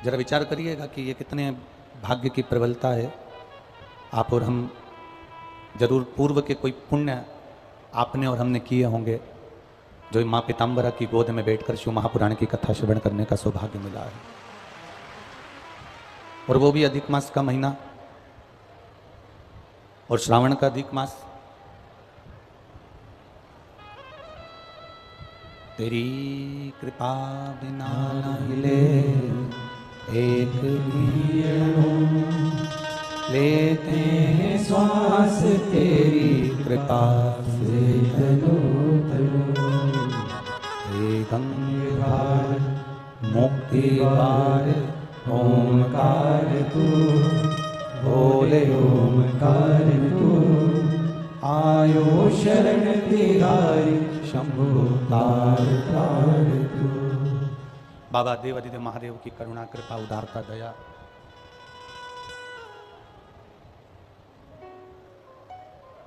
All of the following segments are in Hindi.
जरा विचार करिएगा कि ये कितने भाग्य की प्रबलता है। आप और हम जरूर पूर्व के कोई पुण्य आपने और हमने किए होंगे, जो माँ पीताम्बरा की गोद में बैठकर शिव महापुराण की कथा श्रवण करने का सौभाग्य मिला है। और वो भी अधिक मास का महीना और श्रावण का अधिक मास। तेरी कृपा बिना न हिले एक भी अणु, लेते हैं श्वास तेरी कृपा से तनो तनो। हे गंगाधार मुक्ति द्वार ओमकार तू, बोले ओमकार तू, आयो शरण तिहारी शंभु तार तार तू। बाबा देवादिदेव महादेव की करुणा कृपा उदारता दया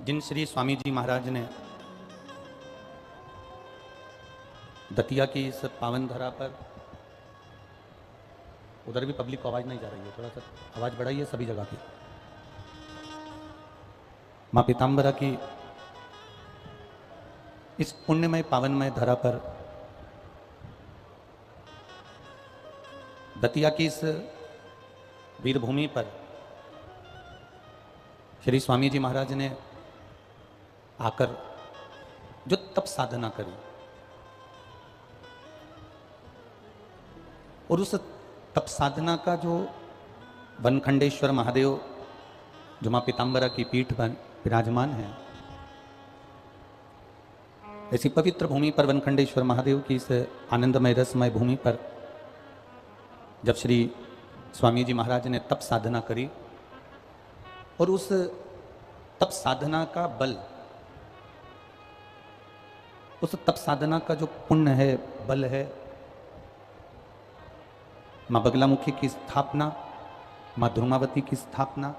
जिन श्री स्वामी जी महाराज ने दतिया की इस पावन धरा पर, उधर भी पब्लिक को आवाज नहीं जा रही है, थोड़ा सा आवाज बढ़ाइए सभी जगह की। माँ पीताम्बरा की इस पुण्यमय पावनमय धरा पर, दतिया की इस वीरभूमि पर श्री स्वामी जी महाराज ने आकर जो तप साधना करी, और उस तप साधना का जो वनखंडेश्वर महादेव जो मां पीताम्बरा की पीठ पर विराजमान है, ऐसी पवित्र भूमि पर वनखंडेश्वर महादेव की इस आनंदमय रसमय भूमि पर जब श्री स्वामी जी महाराज ने तप साधना करी, और उस तप साधना का बल, उस तप साधना का जो पुण्य है, बल है, मां बगलामुखी की स्थापना, मां ध्रुमावती की स्थापना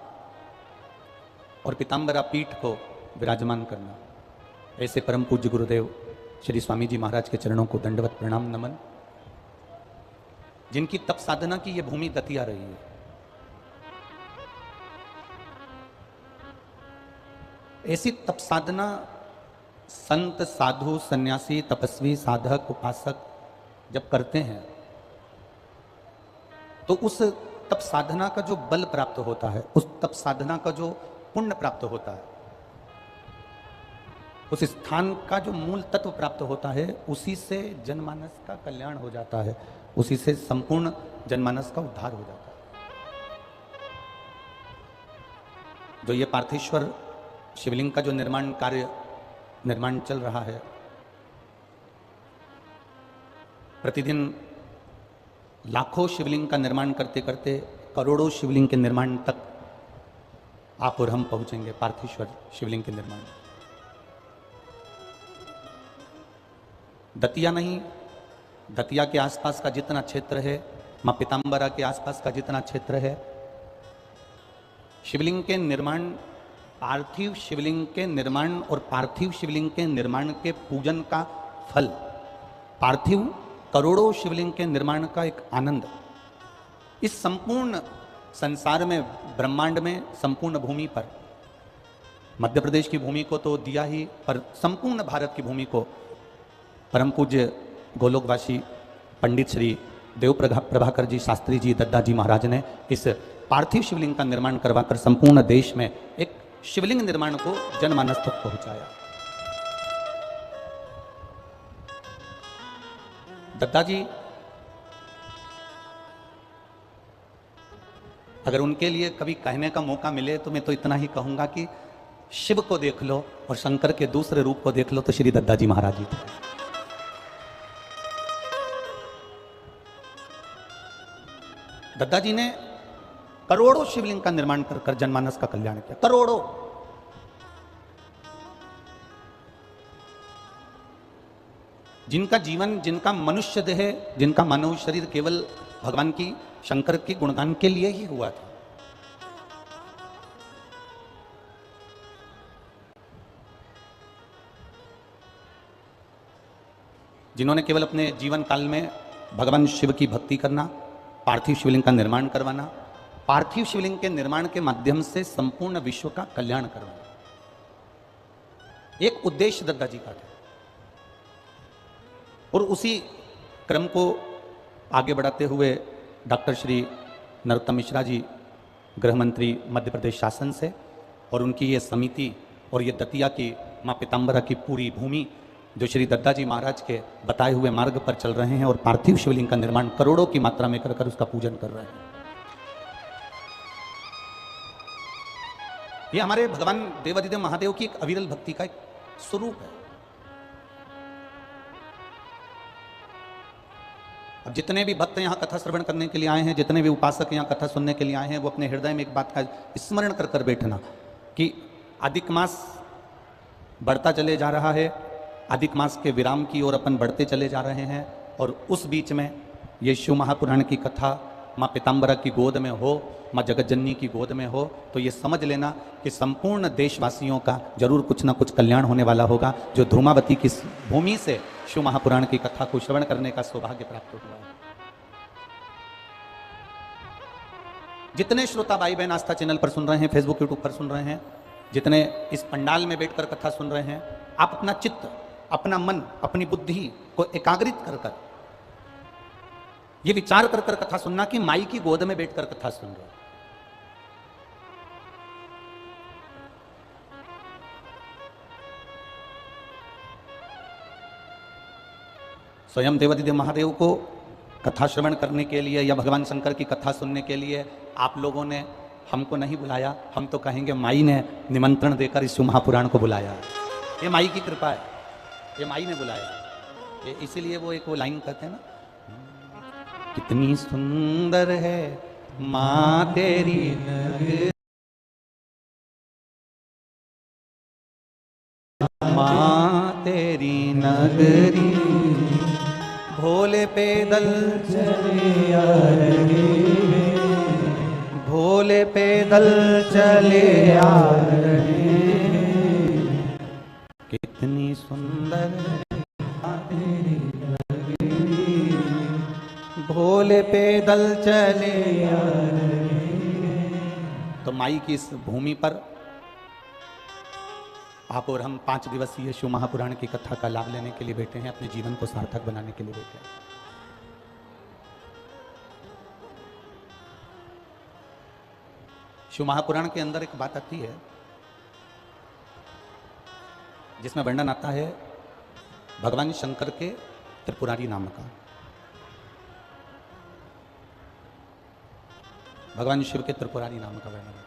और पीताम्बरा पीठ को विराजमान करना, ऐसे परम पूज्य गुरुदेव श्री स्वामी जी महाराज के चरणों को दंडवत प्रणाम नमन, जिनकी तप साधना की यह भूमि दतिया रही है। ऐसी तप साधना संत साधु सन्यासी तपस्वी साधक उपासक जब करते हैं, तो उस तप साधना का जो बल प्राप्त होता है, उस तप साधना का जो पुण्य प्राप्त होता है, उस स्थान का जो मूल तत्व प्राप्त होता है, उसी से जनमानस का कल्याण हो जाता है, उसी से संपूर्ण जनमानस का उद्धार हो जाता है। जो ये पार्थेश्वर शिवलिंग का जो निर्माण चल रहा है, प्रतिदिन लाखों शिवलिंग का निर्माण करते करते करोड़ों शिवलिंग के निर्माण तक आप और हम पहुंचेंगे। पार्थेश्वर शिवलिंग के निर्माण दतिया नहीं, दतिया के आसपास का जितना क्षेत्र है, मां पीताम्बरा के आसपास का जितना क्षेत्र है, शिवलिंग के निर्माण, पार्थिव शिवलिंग के निर्माण और पार्थिव शिवलिंग के निर्माण के पूजन का फल, पार्थिव करोड़ों शिवलिंग के निर्माण का एक आनंद, इस संपूर्ण संसार में, ब्रह्मांड में, संपूर्ण भूमि पर, मध्य प्रदेश की भूमि को तो दिया ही, पर संपूर्ण भारत की भूमि को परम पूज्य गोलोकवासी पंडित श्री देव प्रभाकर जी शास्त्री जी दद्दा जी महाराज ने इस पार्थिव शिवलिंग का निर्माण करवाकर संपूर्ण देश में एक शिवलिंग निर्माण को जनमानस तक पहुंचाया। दद्दा जी, अगर उनके लिए कभी कहने का मौका मिले तो मैं तो इतना ही कहूंगा कि शिव को देख लो और शंकर के दूसरे रूप को देख लो तो श्री दद्दा जी महाराज जी थे। दद्दा जी ने करोड़ों शिवलिंग का निर्माण कर जनमानस का कल्याण किया, करोड़ों। जिनका जीवन, जिनका मनुष्य देह, जिनका मानव शरीर केवल भगवान की, शंकर के गुणगान के लिए ही हुआ था। जिन्होंने केवल अपने जीवन काल में भगवान शिव की भक्ति करना, पार्थिव शिवलिंग का निर्माण करवाना, पार्थिव शिवलिंग के निर्माण के माध्यम से संपूर्ण विश्व का कल्याण करवाना, एक उद्देश्य दद्दा जी का था। और उसी क्रम को आगे बढ़ाते हुए डॉक्टर श्री नरोत्तम मिश्रा जी, गृह मंत्री मध्य प्रदेश शासन से, और उनकी ये समिति और ये दतिया की माँ पीताम्बरा की पूरी भूमि जो श्री दद्दा जी महाराज के बताए हुए मार्ग पर चल रहे हैं और पार्थिव शिवलिंग का निर्माण करोड़ों की मात्रा में कर उसका पूजन कर रहे हैं। ये हमारे भगवान देवादिदेव महादेव की एक अविरल भक्ति का एक स्वरूप है। अब जितने भी भक्त यहाँ कथा श्रवण करने के लिए आए हैं, जितने भी उपासक यहाँ कथा सुनने के लिए आए हैं, वो अपने हृदय में एक बात का स्मरण कर कर बैठना कि अधिक मास बढ़ता चले जा रहा है, अधिक मास के विराम की ओर अपन बढ़ते चले जा रहे हैं, और उस बीच में ये शिव महापुराण की कथा माँ पीताम्बरा की गोद में हो, माँ जगतजननी की गोद में हो, तो ये समझ लेना कि संपूर्ण देशवासियों का जरूर कुछ ना कुछ कल्याण होने वाला होगा, जो धूमावती की भूमि से शिव महापुराण की कथा को श्रवण करने का सौभाग्य प्राप्त हुआ है। जितने श्रोता भाई बहन आस्था चैनल पर सुन रहे हैं, फेसबुक यूट्यूब पर सुन रहे हैं, जितने इस पंडाल में बैठकर कथा सुन रहे हैं, आप अपना चित्त, अपना मन, अपनी बुद्धि को एकाग्रित कर कर ये विचार कर कर कथा सुनना कि माई की गोद में बैठकर कथा सुन रहे। स्वयं देवादिदेव महादेव को कथा श्रवण करने के लिए या भगवान शंकर की कथा सुनने के लिए आप लोगों ने हमको नहीं बुलाया, हम तो कहेंगे माई ने निमंत्रण देकर इस महापुराण को बुलाया। ये माई की कृपा है, ये माई ने बुलाया। इसीलिए वो एक वो लाइन कहते हैं ना, कितनी सुंदर है माँ तेरी नगरी, माँ तेरी नगरी, भोले पैदल चले आ रहे, भोले पैदल चले आ रहे, कितनी सुंदर तेरी नगरी, भोले पैदल चले आ रहे। तो माई की इस भूमि पर आप और हम 5 दिवसीय शिव महापुराण की कथा का लाभ लेने के लिए बैठे हैं, अपने जीवन को सार्थक बनाने के लिए बैठे हैं। शिव महापुराण के अंदर एक बात आती है जिसमें वर्णन आता है भगवान शंकर के त्रिपुरारी नाम का। भगवान शिव के त्रिपुरारी नाम का वर्णन।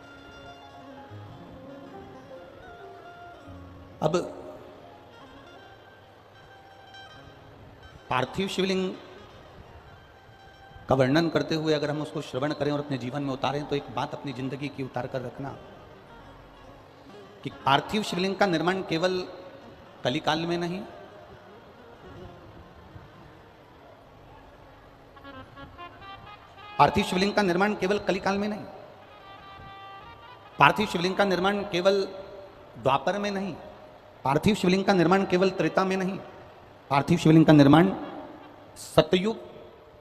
अब पार्थिव शिवलिंग का वर्णन करते हुए अगर हम उसको श्रवण करें और अपने जीवन में उतारें, तो एक बात अपनी जिंदगी की उतार कर रखना कि पार्थिव शिवलिंग का निर्माण केवल कलिकाल में नहीं, पार्थिव शिवलिंग का निर्माण केवल कलिकाल में नहीं, पार्थिव शिवलिंग का निर्माण केवल द्वापर में नहीं, पार्थिव शिवलिंग का निर्माण केवल त्रेता में नहीं, पार्थिव शिवलिंग का निर्माण सतयुग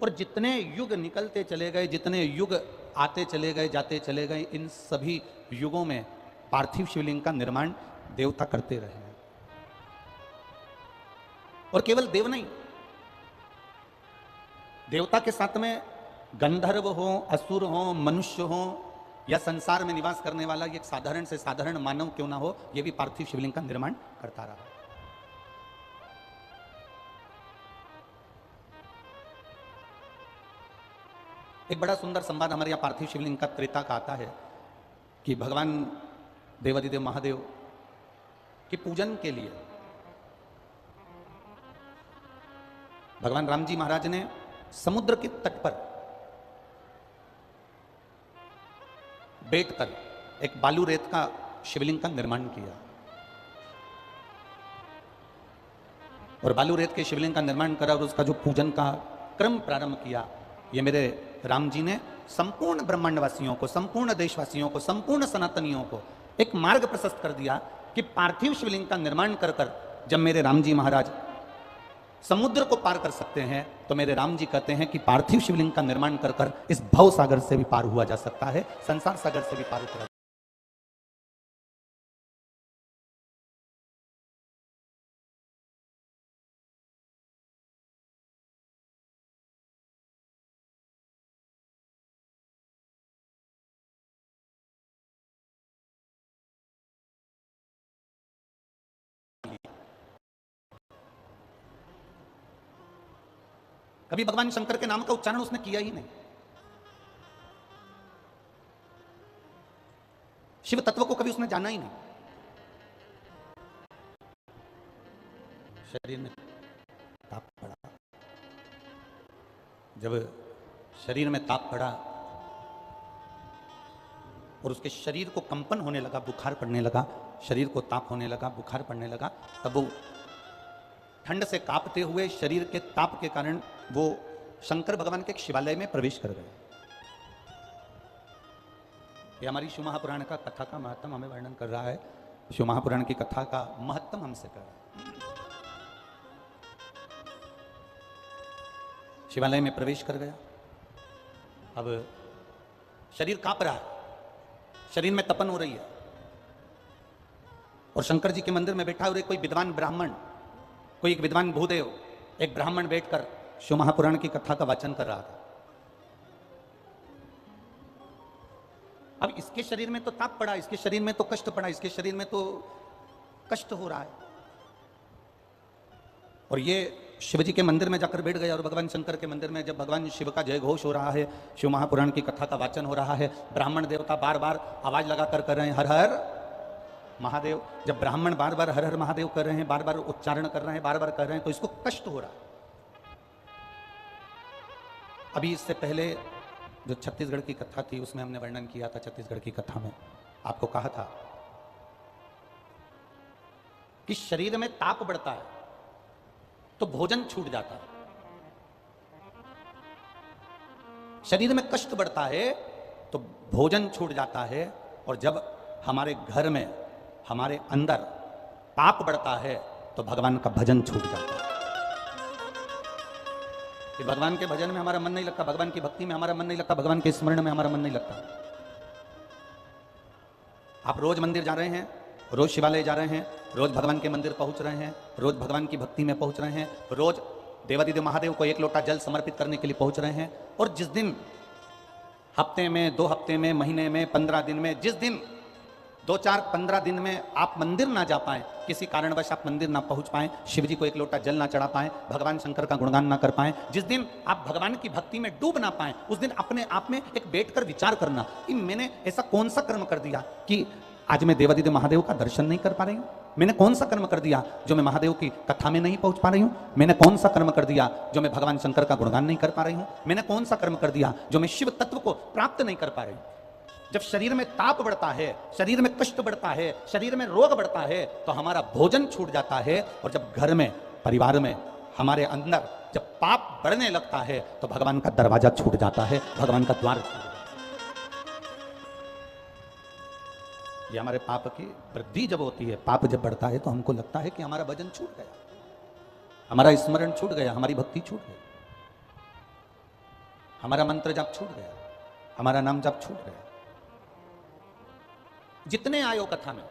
और जितने युग निकलते चले गए, जितने युग आते चले गए, जाते चले गए, इन सभी युगों में पार्थिव शिवलिंग का निर्माण देवता करते रहे हैं। और केवल देव नहीं, देवता के साथ में गंधर्व हो, असुर हो, मनुष्य हो, या संसार में निवास करने वाला एक साधारण से साधारण मानव क्यों ना हो, यह भी पार्थिव शिवलिंग का निर्माण करता रहा। एक बड़ा सुंदर संवाद हमारे यहाँ पार्थिव शिवलिंग का त्रेता का आता है कि भगवान देवादिदेव महादेव के पूजन के लिए भगवान राम जी महाराज ने समुद्र के तट पर बैठकर एक बालू रेत का शिवलिंग का निर्माण किया, और बालू रेत के शिवलिंग का निर्माण करा और उसका जो पूजन का क्रम प्रारंभ किया, ये मेरे राम जी ने संपूर्ण ब्रह्मांडवासियों को, संपूर्ण देशवासियों को, संपूर्ण सनातनियों को एक मार्ग प्रशस्त कर दिया कि पार्थिव शिवलिंग का निर्माण कर कर जब मेरे राम जी महाराज समुद्र को पार कर सकते हैं, तो मेरे राम जी कहते हैं कि पार्थिव शिवलिंग का निर्माण कर कर इस भव सागर से भी पार हुआ जा सकता है, संसार सागर से भी पार उतरा। कभी भगवान शंकर के नाम का उच्चारण उसने किया ही नहीं। शिव तत्व को कभी उसने जाना ही नहीं। शरीर में ताप पड़ा, जब शरीर में ताप पड़ा और उसके शरीर को कंपन होने लगा, बुखार पड़ने लगा, शरीर को ताप होने लगा, बुखार पड़ने लगा, तब वो ठंड से कांपते हुए शरीर के ताप के कारण वो शंकर भगवान के एक शिवालय में प्रवेश कर गए। ये हमारी शिव महापुराण का कथा का महत्व हमें वर्णन कर रहा है। शिव महापुराण की कथा का महत्व हमसे कर रहा है। शिवालय में प्रवेश कर गया। अब शरीर कांप रहा है, शरीर में तपन हो रही है, और शंकर जी के मंदिर में बैठा हुए कोई विद्वान ब्राह्मण, कोई एक विद्वान भूदेव, एक ब्राह्मण बैठकर शिव महापुराण की कथा का वाचन कर रहा था। अब इसके शरीर में तो ताप पड़ा, इसके शरीर में तो कष्ट पड़ा, इसके शरीर में तो कष्ट हो रहा है, और ये शिव जी के मंदिर में जाकर बैठ गया। और भगवान शंकर के मंदिर में जब भगवान शिव का जय घोष हो रहा है, शिव महापुराण की कथा का वाचन हो रहा है, ब्राह्मण देवता बार बार आवाज लगाकर कर रहे हैं हर हर महादेव। जब ब्राह्मण बार बार हर हर महादेव कर रहे हैं, बार बार उच्चारण कर रहे हैं, बार बार कर रहे हैं, तो इसको कष्ट हो रहा है। अभी इससे पहले जो छत्तीसगढ़ की कथा थी उसमें हमने वर्णन किया था। छत्तीसगढ़ की कथा में आपको कहा था कि शरीर में ताप बढ़ता है तो भोजन छूट जाता है, शरीर में कष्ट बढ़ता है तो भोजन छूट जाता है, और जब हमारे घर में, हमारे अंदर पाप बढ़ता है तो भगवान का भजन छूट जाता है। कि भगवान के भजन में हमारा मन नहीं लगता, भगवान की भक्ति में हमारा मन नहीं लगता, भगवान के स्मरण में हमारा मन नहीं लगता। आप रोज मंदिर जा रहे हैं, रोज शिवालय जा रहे हैं, रोज भगवान के मंदिर पहुंच रहे हैं, रोज भगवान की भक्ति में पहुंच रहे हैं, रोज देवादिदेव महादेव को एक लोटा जल समर्पित करने के लिए पहुंच रहे हैं, और जिस दिन हफ्ते में, 2 हफ्ते में, महीने में, 15 दिन में, जिस दिन 2, 4, 15 दिन में आप मंदिर ना जा पाए, किसी कारणवश आप मंदिर ना पहुंच पाए, शिव जी को एक लोटा जल ना चढ़ा पाए, भगवान शंकर का गुणगान ना कर पाए, जिस दिन आप भगवान की भक्ति में डूब ना पाए, उस दिन अपने आप में एक बैठकर विचार करना कि मैंने ऐसा कौन सा कर्म कर दिया कि आज मैं देवादिदेव महादेव का दर्शन नहीं कर पा रही हूं। मैंने कौन सा कर्म कर दिया जो मैं महादेव की कथा में नहीं पहुंच पा रही हूं। मैंने कौन सा कर्म कर दिया जो मैं भगवान शंकर का गुणगान नहीं कर पा रही हूं। मैंने कौन सा कर्म कर दिया जो मैं शिव तत्व को प्राप्त नहीं कर पा रही हूं। जब शरीर में ताप बढ़ता है, शरीर में कष्ट बढ़ता है, शरीर में रोग बढ़ता है, तो हमारा भोजन छूट जाता है, और जब घर में, परिवार में, हमारे अंदर जब पाप बढ़ने लगता है तो भगवान का दरवाजा छूट जाता है, भगवान का द्वार छूट जाता है। ये हमारे पाप की वृद्धि जब होती है, पाप जब बढ़ता है, तो हमको लगता है कि हमारा भजन छूट गया, हमारा स्मरण छूट गया, हमारी भक्ति छूट गई, हमारा मंत्र जाप छूट गया, हमारा नाम जाप छूट गया। जितने आयो कथा में,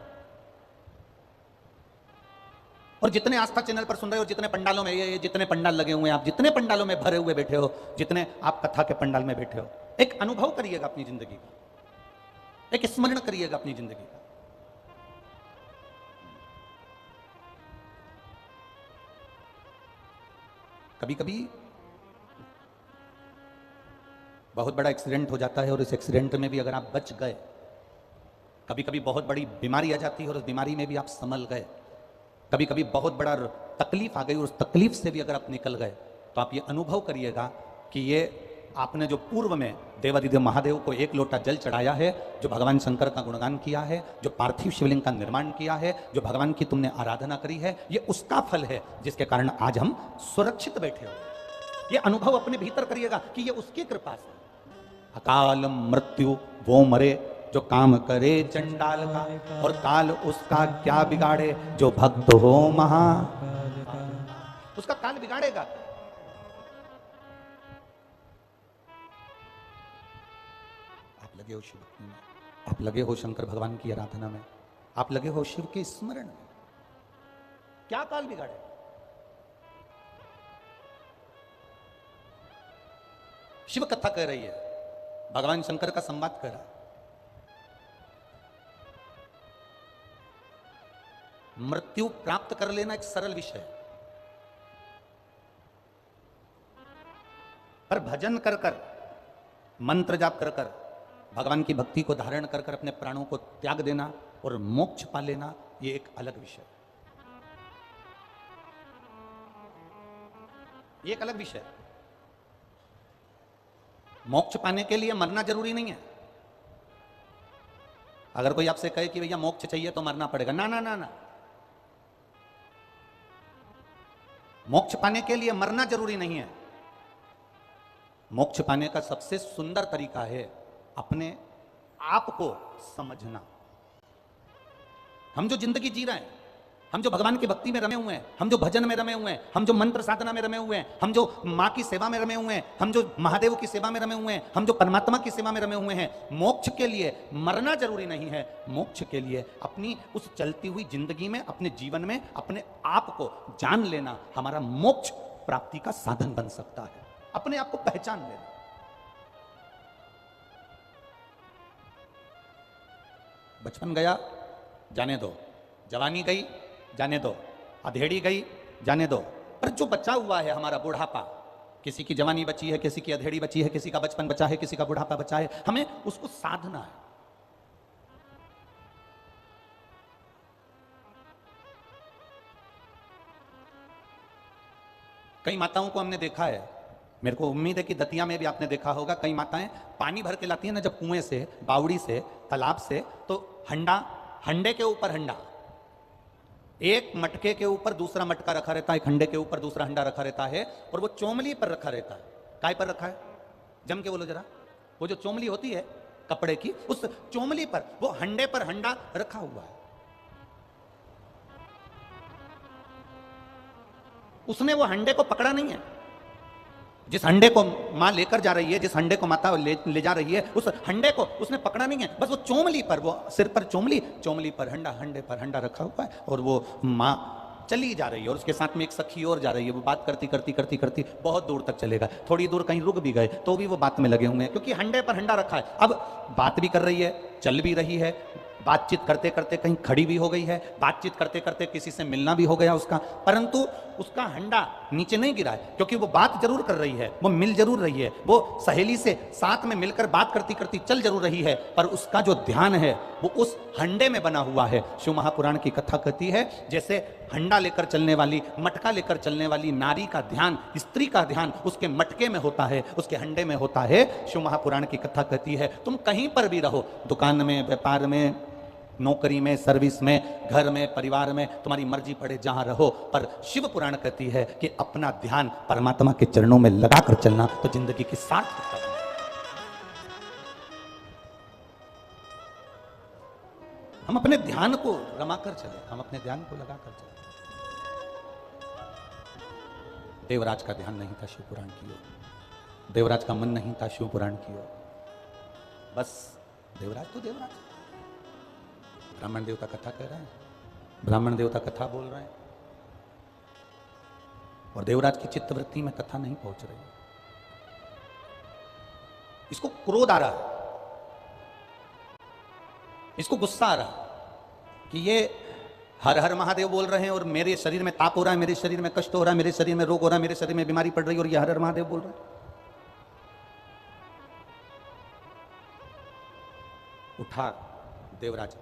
और जितने आस्था चैनल पर सुन रहे हो, जितने पंडालों में, ये जितने पंडाल लगे हुए हैं, आप जितने पंडालों में भरे हुए बैठे हो, जितने आप कथा के पंडाल में बैठे हो, एक अनुभव करिएगा अपनी जिंदगी का, एक स्मरण करिएगा अपनी जिंदगी का। कभी कभी बहुत बड़ा एक्सीडेंट हो जाता है, और इस एक्सीडेंट में भी अगर आप बच गए, कभी कभी बहुत बड़ी बीमारी आ जाती है और उस बीमारी में भी आप संभल गए, कभी कभी बहुत बड़ा तकलीफ आ गई और उस तकलीफ से भी अगर आप निकल गए, तो आप ये अनुभव करिएगा कि ये आपने जो पूर्व में देवादिदेव महादेव को एक लोटा जल चढ़ाया है, जो भगवान शंकर का गुणगान किया है, जो पार्थिव शिवलिंग का निर्माण किया है, जो भगवान की तुमने आराधना करी है, ये उसका फल है जिसके कारण आज हम सुरक्षित बैठे हो। ये अनुभव अपने भीतर करिएगा कि ये उसकी कृपा से। अकाल मृत्यु वो मरे जो काम करे चंडाल का, और काल उसका क्या बिगाड़े जो भक्त हो महा। उसका काल बिगाड़ेगा। आप लगे हो शिव भक्ति में, आप लगे हो शंकर भगवान की आराधना में, आप लगे हो शिव के स्मरण में, क्या काल बिगाड़े? शिव कथा कह रही है, भगवान शंकर का संवाद कर रहा है। मृत्यु प्राप्त कर लेना एक सरल विषय है, पर भजन कर कर, मंत्र जाप कर कर, भगवान की भक्ति को धारण कर कर अपने प्राणों को त्याग देना और मोक्ष पा लेना, यह एक अलग विषय है। ये एक अलग विषय है। मोक्ष पाने के लिए मरना जरूरी नहीं है। अगर कोई आपसे कहे कि भैया मोक्ष चाहिए तो मरना पड़ेगा, ना ना ना ना, मोक्ष पाने के लिए मरना जरूरी नहीं है। मोक्ष पाने का सबसे सुंदर तरीका है अपने आप को समझना। हम जो जिंदगी जी रहे हैं, हम जो भगवान की भक्ति में रमे हुए हैं, हम जो भजन में रमे हुए हैं, हम जो मंत्र साधना में रमे हुए हैं, हम जो मां की सेवा में रमे हुए हैं, हम जो महादेव की सेवा में रमे हुए हैं, हम जो परमात्मा की सेवा में रमे हुए हैं, मोक्ष के लिए मरना जरूरी नहीं है। मोक्ष के लिए अपनी उस चलती हुई जिंदगी में, अपने जीवन में अपने आप को जान लेना हमारा मोक्ष प्राप्ति का साधन बन सकता है। अपने आप को पहचान लेना। बचपन गया, जाने दो। जवानी गई, जाने दो। अधेड़ी गई, जाने दो। पर जो बचा हुआ है हमारा बुढ़ापा, किसी की जवानी बची है, किसी की अधेड़ी बची है, किसी का बचपन बचा है, किसी का बुढ़ापा बचा है, हमें उसको साधना है। कई माताओं को हमने देखा है, मेरे को उम्मीद है कि दतिया में भी आपने देखा होगा, कई माताएं पानी भर के लाती हैं ना जब कुएं से, बावड़ी से, तालाब से, तो हंडे के ऊपर हंडा, एक मटके के ऊपर दूसरा मटका रखा रहता है, एक हंडे के ऊपर दूसरा हंडा रखा रहता है, और वो चोमली पर रखा रहता है। काय पर रखा है? जम के बोलो जरा। वो जो चोमली होती है कपड़े की, उस चोमली पर, वो हंडे पर हंडा रखा हुआ है। उसने वो हंडे को पकड़ा नहीं है। जिस हंडे को मां लेकर जा रही है, जिस हंडे को माता ले जा रही है, उस हंडे को उसने पकड़ा नहीं है। बस वो चोमली पर, वो सिर पर चोमली पर हंडा, हंडे पर हंडा रखा हुआ है, और वो मां चली जा रही है, और उसके साथ में एक सखी और जा रही है। वो बात करती करती करती करती बहुत दूर तक चलेगा। थोड़ी दूर कहीं रुक भी गए तो भी वो बात में लगे हुए हैं, क्योंकि हंडे पर हंडा रखा है। अब बात भी कर रही है, चल भी रही है, बातचीत करते करते कहीं खड़ी भी हो गई है, बातचीत करते करते किसी से मिलना भी हो गया उसका, परंतु उसका हंडा नीचे नहीं गिरा है, क्योंकि वो बात जरूर कर रही है, वो मिल जरूर रही है, वो सहेली से साथ में मिलकर बात करती करती चल जरूर रही है, पर उसका जो ध्यान है वो उस हंडे में बना हुआ है। शिव महापुराण की कथा कहती है, जैसे हंडा लेकर चलने वाली, मटका लेकर चलने वाली नारी का ध्यान, स्त्री का ध्यान उसके मटके में होता है, उसके हंडे में होता है। शिव महापुराण की कथा कहती है, तुम कहीं पर भी रहो, दुकान में, व्यापार में, नौकरी में, सर्विस में, घर में, परिवार में, तुम्हारी मर्जी पड़े जहां रहो, पर शिव पुराण कहती है कि अपना ध्यान परमात्मा के चरणों में लगाकर चलना तो जिंदगी की सार्थकता है। हम अपने ध्यान को रमाकर चले, हम अपने ध्यान को लगाकर चले। देवराज का ध्यान नहीं था शिव पुराण की ओर, देवराज का मन नहीं था शिव पुराण की ओर। बस देवराज तो देवराज, ब्राह्मण देवता कथा कह रहे हैं, ब्राह्मण देवता कथा बोल रहे हैं, और देवराज की चित्तवृत्ति में कथा नहीं पहुंच रही। इसको क्रोध आ रहा है, इसको गुस्सा आ रहा है कि ये हर हर महादेव बोल रहे हैं और मेरे शरीर में ताप हो रहा है, मेरे शरीर में कष्ट हो रहा है, मेरे शरीर में रोग हो रहा है, मेरे शरीर में बीमारी पड़ रही है, और ये हर हर महादेव बोल रहे हैं। उठा देवराज,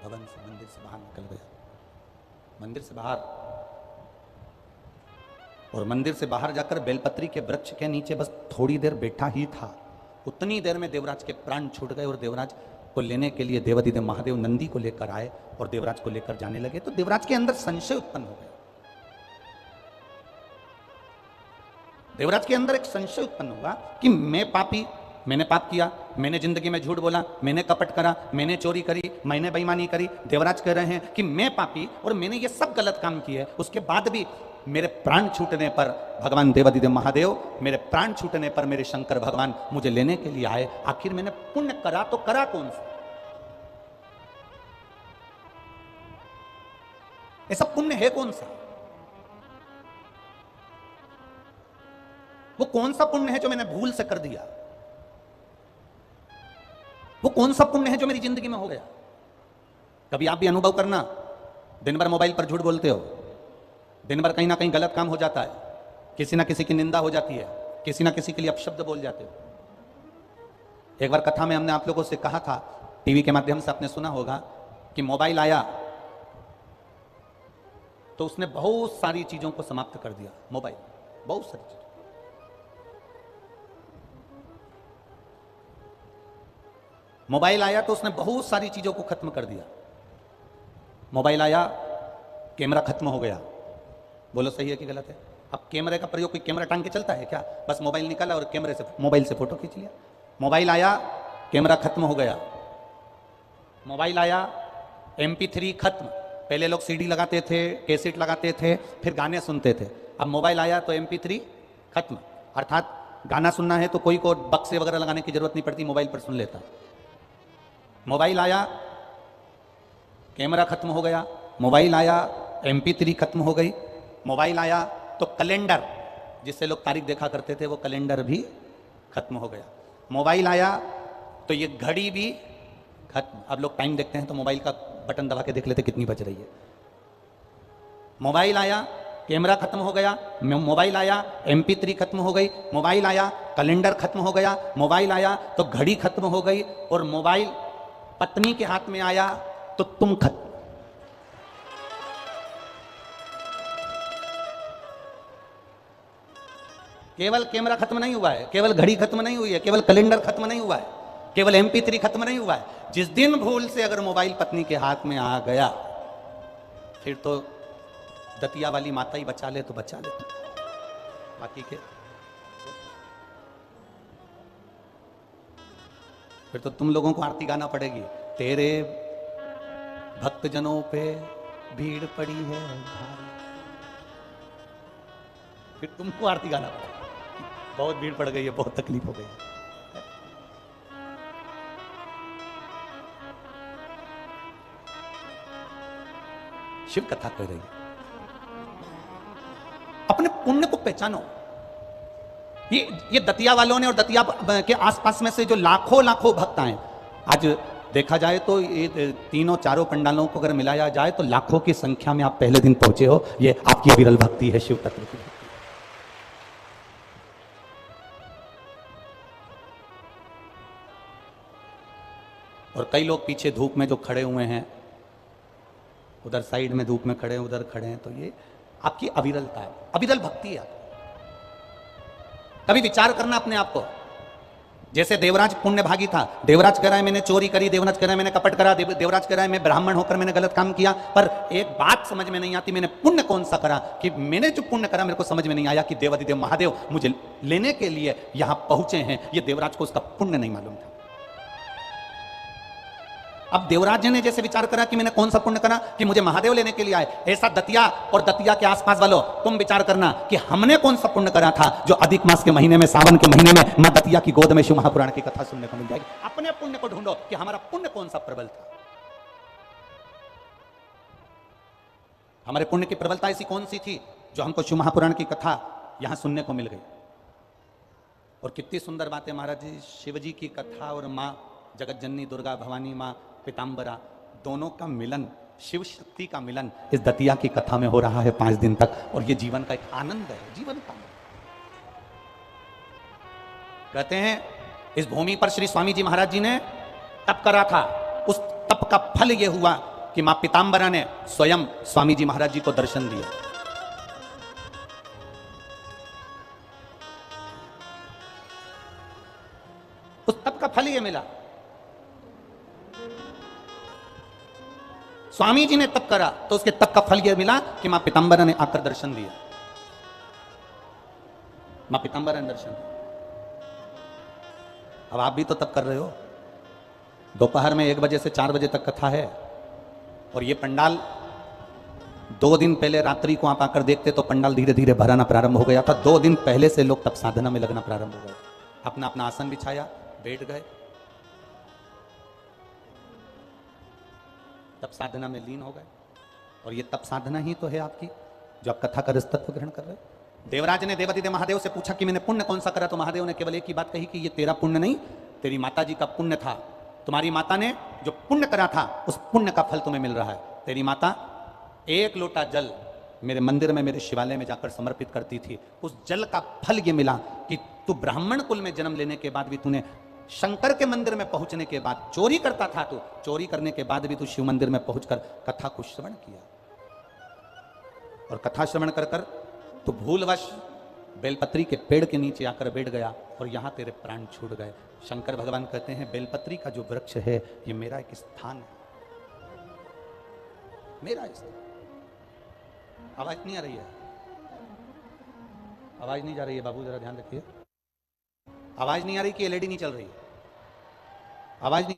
भवन से, मंदिर से बाहर निकल गया। मंदिर से बाहर, और मंदिर से बाहर जाकर बेलपत्री के वृक्ष के नीचे बस थोड़ी देर बैठा ही था। उतनी देर में देवराज के प्राण छूट गए, और देवराज को लेने के लिए देवाधिदेव महादेव नंदी को लेकर आए और देवराज को लेकर जाने लगे। तो देवराज के अंदर संशय उत्पन्न हो गया। देवराज के अंदर एक संशय उत्पन्न हुआ कि मैं पापी, मैंने पाप किया, मैंने जिंदगी में झूठ बोला, मैंने कपट करा, मैंने चोरी करी, मैंने बेईमानी करी। देवराज कह रहे हैं कि मैं पापी और मैंने ये सब गलत काम किए, उसके बाद भी मेरे प्राण छूटने पर भगवान देवादिदेव महादेव, मेरे प्राण छूटने पर मेरे शंकर भगवान मुझे लेने के लिए आए। आखिर मैंने पुण्य करा तो करा कौन सा? ऐसा पुण्य है कौन सा? वो कौन सा पुण्य है जो मैंने भूल से कर दिया? वो कौन सा पुण्य है जो मेरी जिंदगी में हो गया? कभी आप भी अनुभव करना, दिन भर मोबाइल पर झूठ बोलते हो, दिन भर कहीं ना कहीं गलत काम हो जाता है, किसी ना किसी की निंदा हो जाती है, किसी ना किसी के लिए अपशब्द बोल जाते हो। एक बार कथा में हमने आप लोगों से कहा था, टीवी के माध्यम से आपने सुना होगा कि मोबाइल आया तो उसने बहुत सारी चीजों को समाप्त कर दिया। मोबाइल बहुत सारी चीजें, मोबाइल आया तो उसने बहुत सारी चीजों को खत्म कर दिया। मोबाइल आया, कैमरा खत्म हो गया। बोलो सही है कि गलत है? अब कैमरे का प्रयोग कोई कैमरा टांग के चलता है क्या? बस मोबाइल निकाला और कैमरे से मोबाइल से फोटो खींच लिया। मोबाइल आया, कैमरा खत्म हो गया। मोबाइल आया, MP3 खत्म। पहले लोग CD लगाते थे, कैसेट लगाते थे, फिर गाने सुनते थे। अब मोबाइल आया तो MP3 खत्म, अर्थात गाना सुनना है तो कोई को बक्से वगैरह लगाने की जरूरत नहीं पड़ती, मोबाइल पर सुन लेता। मोबाइल आया, कैमरा खत्म हो गया। मोबाइल आया, MP3 खत्म हो गई। मोबाइल आया तो कैलेंडर, जिससे लोग तारीख देखा करते थे, वो कैलेंडर भी खत्म हो गया। मोबाइल आया तो ये घड़ी भी खत्म। अब लोग टाइम देखते हैं तो मोबाइल का बटन दबा के देख लेते कितनी बज रही है। मोबाइल आया, कैमरा खत्म हो गया। मोबाइल आया, MP3 खत्म हो गई। मोबाइल आया, कैलेंडर खत्म हो गया। मोबाइल आया तो घड़ी खत्म हो गई। और मोबाइल पत्नी के हाथ में आया तो तुम खत्म। केवल कैमरा खत्म नहीं हुआ है, केवल घड़ी खत्म नहीं हुई है, केवल कैलेंडर खत्म नहीं हुआ है, केवल MP3 खत्म नहीं हुआ है। जिस दिन भूल से अगर मोबाइल पत्नी के हाथ में आ गया, फिर तो दतिया वाली माता ही बचा ले तो बचा ले, बाकी के फिर तो तुम लोगों को आरती गाना पड़ेगी। तेरे भक्तजनों पे भीड़ पड़ी है भारी, फिर तुमको आरती गाना पड़ेगा। बहुत भीड़ पड़ गई है, बहुत तकलीफ हो गई है। शिव कथा कह रही है, अपने पुण्य को पहचानो। ये दतिया वालों ने और दतिया के आसपास में से जो लाखों लाखों भक्त आए, आज देखा जाए तो ये तीनों चारों पंडालों को अगर मिलाया जाए तो लाखों की संख्या में आप पहले दिन पहुंचे हो। ये आपकी विरल भक्ति है, शिव तत्व की। और कई लोग पीछे धूप में जो खड़े हुए हैं, उधर साइड में धूप में खड़े हैं, उधर खड़े हैं, तो ये आपकी अविरलता है, अविरल भक्ति है। कभी विचार करना अपने आप को। जैसे देवराज पुण्य भागी था, देवराज कह रहा है मैंने चोरी करी, देवराज कह रहा है मैंने कपट करा, देवराज कह रहा है मैं ब्राह्मण होकर मैंने गलत काम किया, पर एक बात समझ में नहीं आती, मैंने पुण्य कौन सा करा कि मैंने जो पुण्य करा मेरे को समझ में नहीं आया कि देवादिदेव महादेव मुझे लेने के लिए यहां पहुंचे हैं। ये देवराज को उसका पुण्य नहीं मालूम था। अब देवराज ने जैसे विचार करा कि मैंने कौन सा पुण्य करा कि मुझे महादेव लेने के लिए आए, ऐसा दतिया और दतिया के आसपास वालों तुम विचार करना कि हमने कौन सा पुण्य करा था जो अधिक मास के महीने में, सावन के महीने में मां दतिया की गोद में शिव महापुराण की कथा सुनने को मिल जाएगी। अपने पुण्य को ढूंढो कि हमारा पुण्य कौन सा प्रबल था। हमारे पुण्य की प्रबलता ऐसी कौन सी थी जो हमको शिव महापुराण की कथा यहां सुनने को मिल गई। और कितनी सुंदर बात है महाराज जी, शिव जी की कथा और मां जगत जननी दुर्गा भवानी, मां पीताम्बरा, दोनों का मिलन, शिव शक्ति का मिलन इस दतिया की कथा में हो रहा है 5 दिन तक। और ये जीवन का एक आनंद है, जीवन का। कहते हैं इस भूमि पर श्री स्वामी जी महाराज जी ने तप करा था। उस तप का फल यह हुआ कि मां पीताम्बरा ने स्वयं स्वामी जी महाराज जी को दर्शन दिया। उस तप का फल यह मिला। स्वामी जी ने तप करा तो उसके तप का फल यह मिला कि मां पीताम्बरा ने आकर दर्शन दिया। मां पीताम्बरा ने दर्शन दिया। अब आप भी तो तप कर रहे हो। दोपहर में 1 बजे से 4 बजे तक कथा है और ये पंडाल 2 दिन पहले रात्रि को आप आकर देखते तो पंडाल धीरे धीरे भराना प्रारंभ हो गया था। 2 दिन पहले से लोग तब साधना में लगना प्रारंभ हो गए। अपना अपना आसन बिछाया, बैठ गए, तब साधना में लीन हो गए। और ये तब साधना ही तो है आपकी, जो आप कथा का रसतत्व ग्रहण कर रहे हो। देवराज ने देवादिदेव महादेव से पूछा कि मैंने पुण्य कौन सा करा, तो महादेव ने केवल एक ही बात कही कि ये तेरा पुण्य नहीं, तेरी माता जी का पुण्य था। तुम्हारी माता ने जो पुण्य करा था उस पुण्य का फल तुम्हें मिल रहा है। तेरी माता 1 लोटा जल मेरे मंदिर में, मेरे शिवालय में जाकर समर्पित करती थी। उस जल का फल ये मिला कि तू ब्राह्मण कुल में जन्म लेने के बाद भी तूने शंकर के मंदिर में पहुंचने के बाद, चोरी करता था तो चोरी करने के बाद भी तू शिव मंदिर में पहुंचकर कथा को श्रवण किया। और कथा श्रवण कर कर तू भूलवश बेलपत्री के पेड़ के नीचे आकर बैठ गया और यहां तेरे प्राण छूट गए। शंकर भगवान कहते हैं बेलपत्री का जो वृक्ष है ये मेरा एक स्थान है, मेरा स्थान। आवाज नहीं आ रही है? आवाज नहीं जा रही है बाबू, जरा ध्यान रखिए। आवाज नहीं आ रही कि एलईडी नहीं चल रही? आवाज नहीं।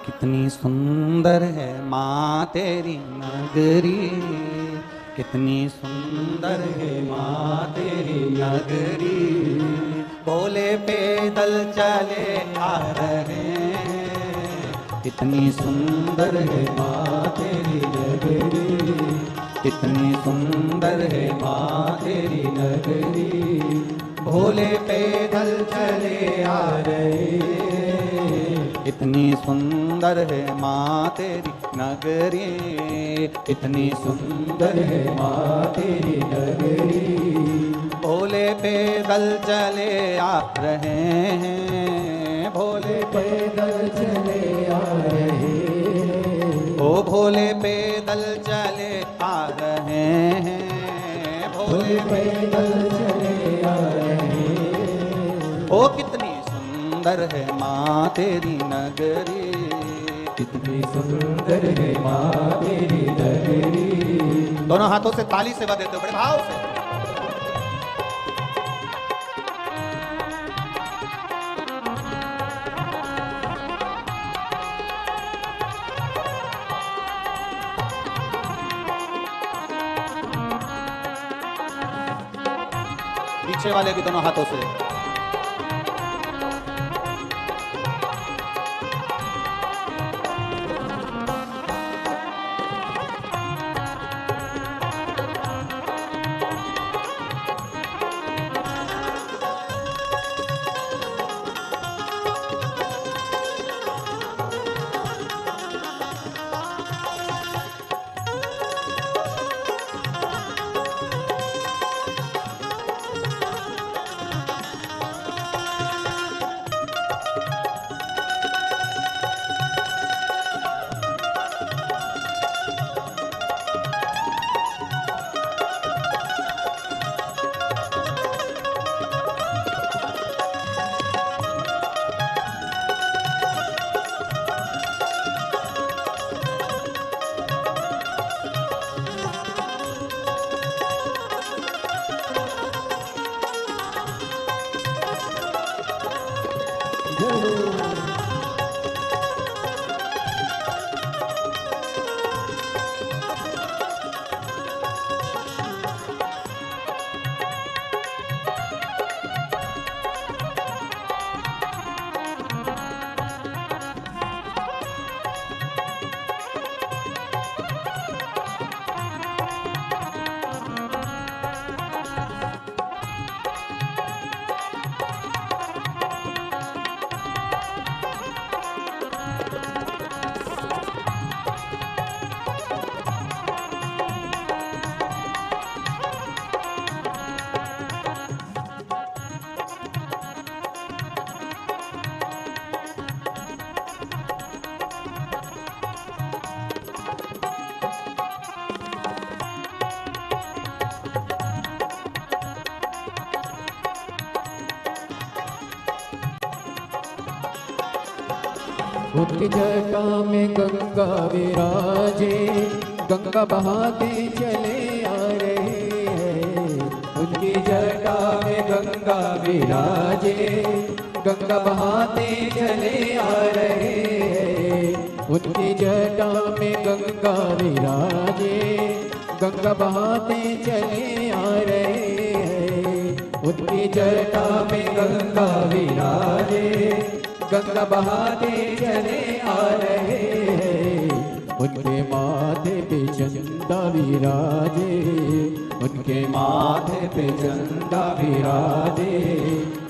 कितनी सुंदर है माँ तेरी नगरी, कितनी सुंदर है माँ तेरी नगरी। बोले पैदल चले आ रहे हैं, कितनी सुंदर है माँ तेरी नगरी, कितनी सुंदर है माँ तेरी नगरी। भोले पैदल चले आ रहे हैं, इतनी सुंदर है माँ तेरी नगरी, इतनी सुंदर है माँ तेरी नगरी। भोले पैदल चले आ रहे हैं, भोले पैदल चले आ रहे हैं, ओ भोले पैदल चले आ रहे हैं, भोले पैदल चले आ रहे हैं। ओ कितनी सुंदर है माँ तेरी नगरी, कितनी सुंदर है माँ तेरी नगरी। दोनों हाथों से ताली सेवा देते हो बड़े भाव से। पीछे वाले भी दोनों हाथों से। उनकी जटा में गंगा विराजे, गंगा बहाते चले आ रहे हैं। उनकी जटा में गंगा विराजे, गंगा बहाते चले आ रहे हैं। उनकी जटा में गंगा विराजे, गंगा बहाते चले आ रहे हैं। उनकी जटा में गंगा विराजे, गंगा बहाते चले आ रहे हैं। उनके माथे पे चंदा विराजे, उनके माथे पे चंदा विराजे,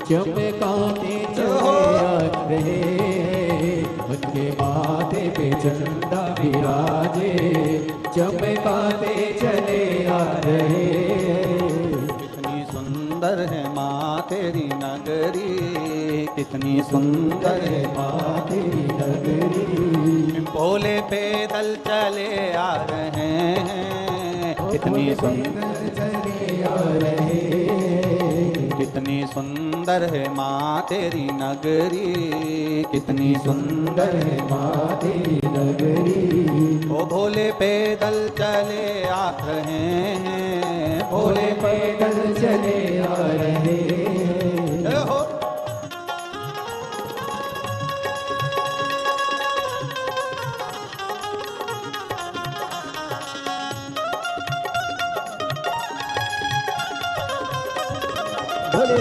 चमकाते चले आ रहे हैं। उनके माथे पे चंदा विराजे, चमकाते चले आ रहे हैं। कितनी सुंदर है माँ तेरी नगरी, कितनी सुंदर है माँ तेरी नगरी, भोले पैदल चले आ रहे हैं। कितनी सुंदर चले आ रहे हैं। कितनी सुंदर है माँ तेरी नगरी, कितनी सुंदर है माँ तेरी नगरी, ओ भोले पैदल चले आ रहे हैं। भोले पैदल चले आ रहे हैं। जय हो। भोले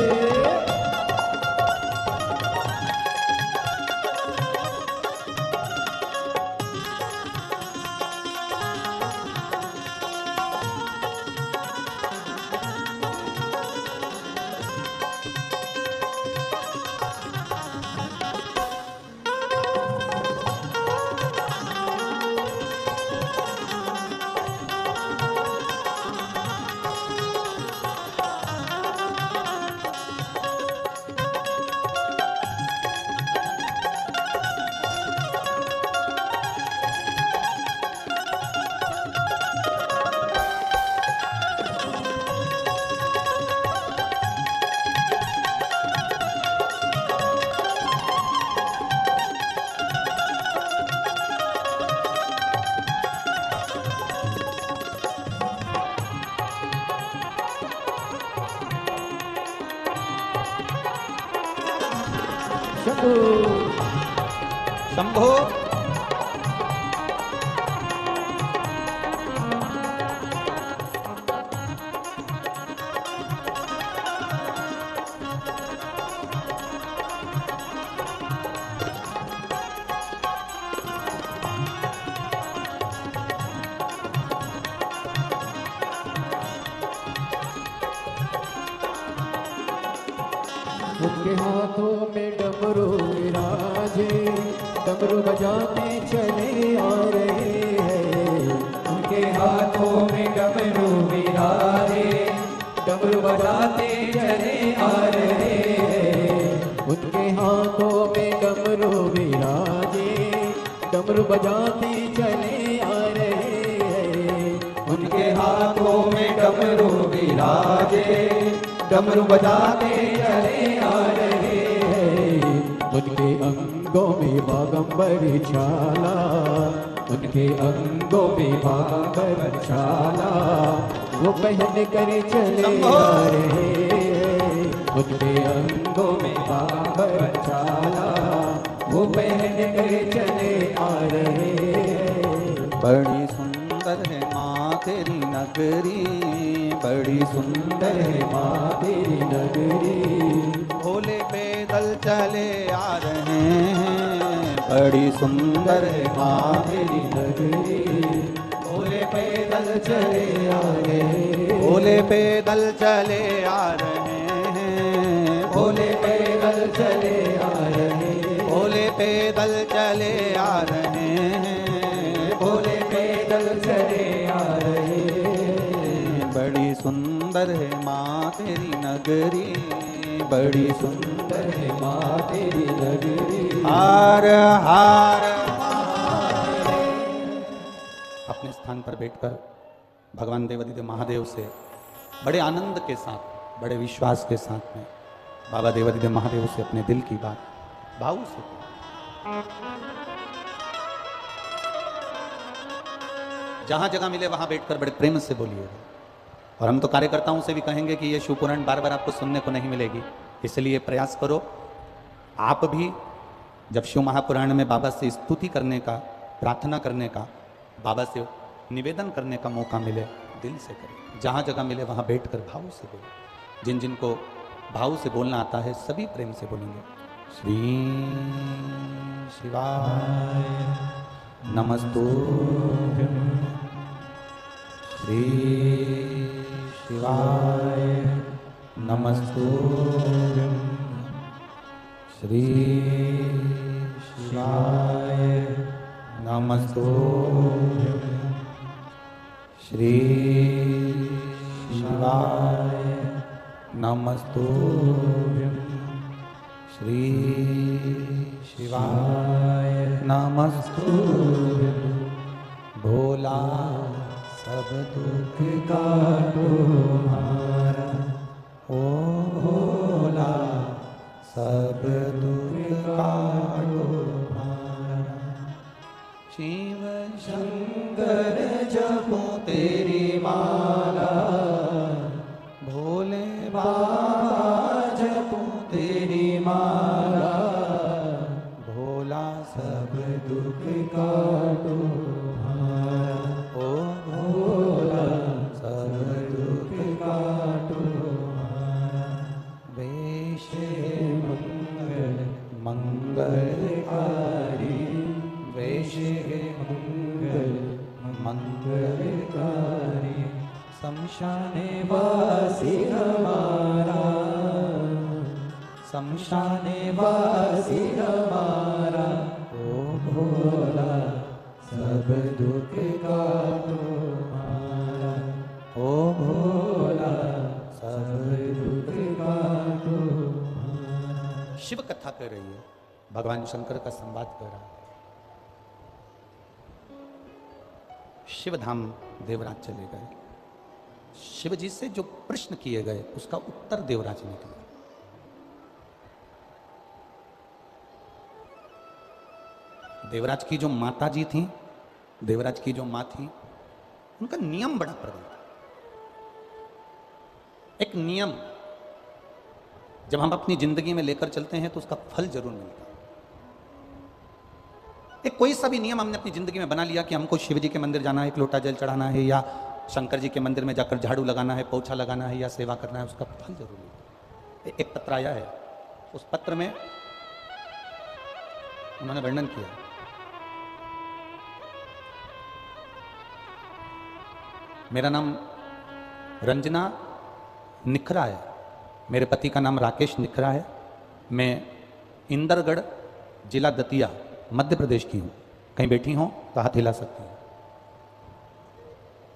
शंभू शंभो। उनके हाथों में डमरू विराजे, डमरू बजाते चले आ रहे हैं। उनके हाथों में डमरू विराजे, डमरू बजाते चले आ रहे हैं। उनके हाथों में डमरू विराजे, डमरू बजाते चले आ रहे हैं। उनके हाथों में डमरू विराजे, डमरू बजाते चले आ रहे हैं। उनके अंगों में बागंबर छाला, उनके अंगों में बागंबर छाला, वो पहन कर चले आ रहे हैं। उनके अंगों में बागंबर छाला, वो पहन कर चले आ रहे हैं। बड़ी सुंदर है माँ तेरी नगरी, बड़ी सुंदर है माँ तेरी नगरी, भोले पैदल चले आ रहे हैं। बड़ी सुंदर है माँ तेरी नगरी, भोले पैदल चले आ रहे। भोले पैदल चले आ रहे हैं। भोले पैदल चले आ रहे। भोले पैदल चले आ रहे हैं। भोले पैदल चले आ रहे। बड़ी सुंदर है माँ तेरी नगरी, बड़ी सुंदर है माँ तेरी नगरी। हार हार अपने स्थान पर बैठकर भगवान देवादिदेव महादेव से बड़े आनंद के साथ, बड़े विश्वास के साथ में बाबा देवादिदेव महादेव से अपने दिल की बात भाव से जहां जगह मिले वहां बैठकर बड़े प्रेम से बोलिएगा और हम तो कार्यकर्ताओं से भी कहेंगे कि ये शिवपुराण बार बार आपको सुनने को नहीं मिलेगी, इसलिए प्रयास करो आप भी जब शिव महापुराण में बाबा से स्तुति करने का, प्रार्थना करने का, बाबा से निवेदन करने का मौका मिले, दिल से करें। जहाँ जगह मिले वहाँ बैठकर भाव से बोलो। जिन जिनको भाव से बोलना आता है सभी प्रेम से बोलेंगे। श्री शिवाय नमस्तुभ्यं, श्री शिवाय नमस्तुभ्यं, श्री शिवाय नमस्तुभ्यं, श्री शिवाय नमस्तुभ्यं, श्री शिवाय नमस्तुभ्यं। भोला सब दुख का तुम्हारा, ओ भोला सब दुख का तुम्हारा। शिव शंकर जपो तेरी माला, भोले बाबा जपो तेरी माला, भोला सब दुख का तुम्हारा, ओ भोला सब दुख का तुम्हारा। वेश मंगल मंगलकारी, वेश मंगल मंगलकारी। शमशाने वासी हमारा, शमशाने वासी हमारा, ओ भोला सब दुख का तुम्हारा, ओ भोला सब दुख का तुम्हारा। शिव कथा कर रही है, भगवान शंकर का संवाद कर रहा है। शिव धाम देवराज चले गए। शिव जी से जो प्रश्न किए गए उसका उत्तर देवराज ने दिया। देवराज की जो माता जी थी, देवराज की जो माँ थी, उनका नियम बड़ा प्रबल था। एक नियम जब हम अपनी जिंदगी में लेकर चलते हैं तो उसका फल जरूर मिलता है। एक कोई सा भी नियम हमने अपनी जिंदगी में बना लिया कि हमको शिव जी के मंदिर जाना है, एक लोटा जल चढ़ाना है, या शंकर जी के मंदिर में जाकर झाड़ू लगाना है, पोछा लगाना है, या सेवा करना है, उसका फल जरूर मिलता है। एक पत्र आया है, उस पत्र में उन्होंने वर्णन किया, मेरा नाम रंजना निखरा है, मेरे पति का नाम राकेश निखरा है, मैं इंदरगढ़ जिला दतिया मध्य प्रदेश की हूँ। कहीं बैठी हो तो हाथ हिला सकती हूँ,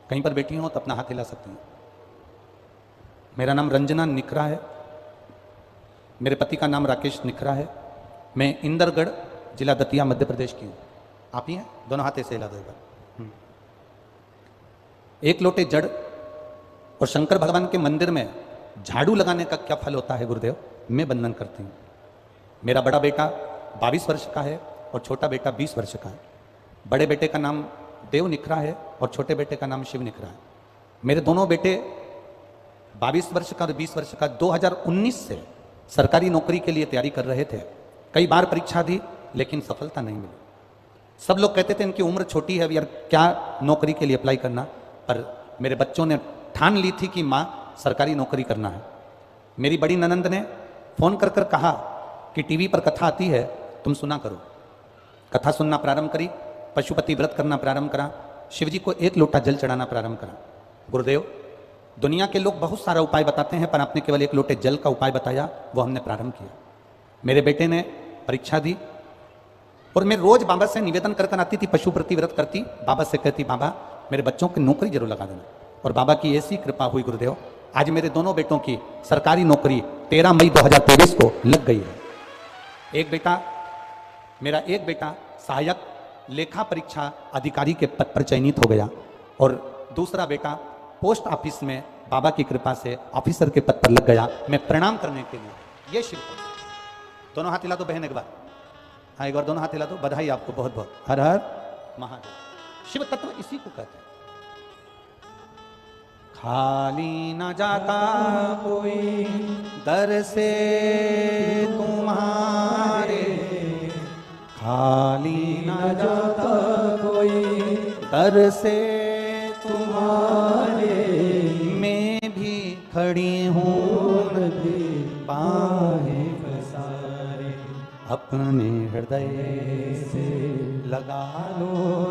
कहीं पर बैठी हो तो अपना हाथ हिला सकती हूँ। मेरा नाम रंजना निखरा है, मेरे पति का नाम राकेश निखरा है, मैं इंदरगढ़ जिला दतिया मध्य प्रदेश की हूँ। आप ही हैं? दोनों हाथ ऐसे हिला दो एक बार। एक लोटे जड़ और शंकर भगवान के मंदिर में झाड़ू लगाने का क्या फल होता है गुरुदेव? मैं वंदन करती हूँ। मेरा बड़ा बेटा 22 वर्ष का है और छोटा बेटा 20 वर्ष का है। बड़े बेटे का नाम देव निखरा है और छोटे बेटे का नाम शिव निखरा है। मेरे दोनों बेटे 22 वर्ष का और 20 वर्ष का 2019 से सरकारी नौकरी के लिए तैयारी कर रहे थे। कई बार परीक्षा दी लेकिन सफलता नहीं मिली। सब लोग कहते थे इनकी उम्र छोटी है, अब यार क्या नौकरी के लिए अप्लाई करना, पर मेरे बच्चों ने ठान ली थी कि माँ सरकारी नौकरी करना है। मेरी बड़ी ननंद ने फोन कर कर कहा कि टीवी पर कथा आती है, तुम सुना करो। कथा सुनना प्रारंभ करी, पशुपति व्रत करना प्रारंभ करा, शिव जी को एक लोटा जल चढ़ाना प्रारंभ करा। गुरुदेव, दुनिया के लोग बहुत सारा उपाय बताते हैं, पर आपने केवल एक लोटे जल का उपाय बताया, वो हमने प्रारंभ किया। मेरे बेटे ने परीक्षा दी और मैं रोज बाबा से निवेदन कर आती थी, पशुपति व्रत करती, बाबा से कहती बाबा मेरे बच्चों की नौकरी जरूर लगा देना। और बाबा की ऐसी कृपा हुई गुरुदेव, आज मेरे दोनों बेटों की सरकारी नौकरी 13 मई 2023 को लग गई है। मेरा एक बेटा सहायक लेखा परीक्षा अधिकारी के पद पर चयनित हो गया और दूसरा बेटा पोस्ट ऑफिस में बाबा की कृपा से ऑफिसर के पद पर लग गया। मैं प्रणाम करने के लिए ये शिव, दोनों हाथ हिला दो बहन एक बार, हाँ एक बार दोनों हाथ हिला दो, बधाई आपको बहुत बहुत, हर हर महादेव। शिव तत्व इसी को कहते हैं। खाली न जाता कोई दर से तुम्हारे, खाली न जाता कोई दर से तुम्हारे, मैं भी खड़ी हूँ नदी बाहें पसारे, अपने हृदय से लगा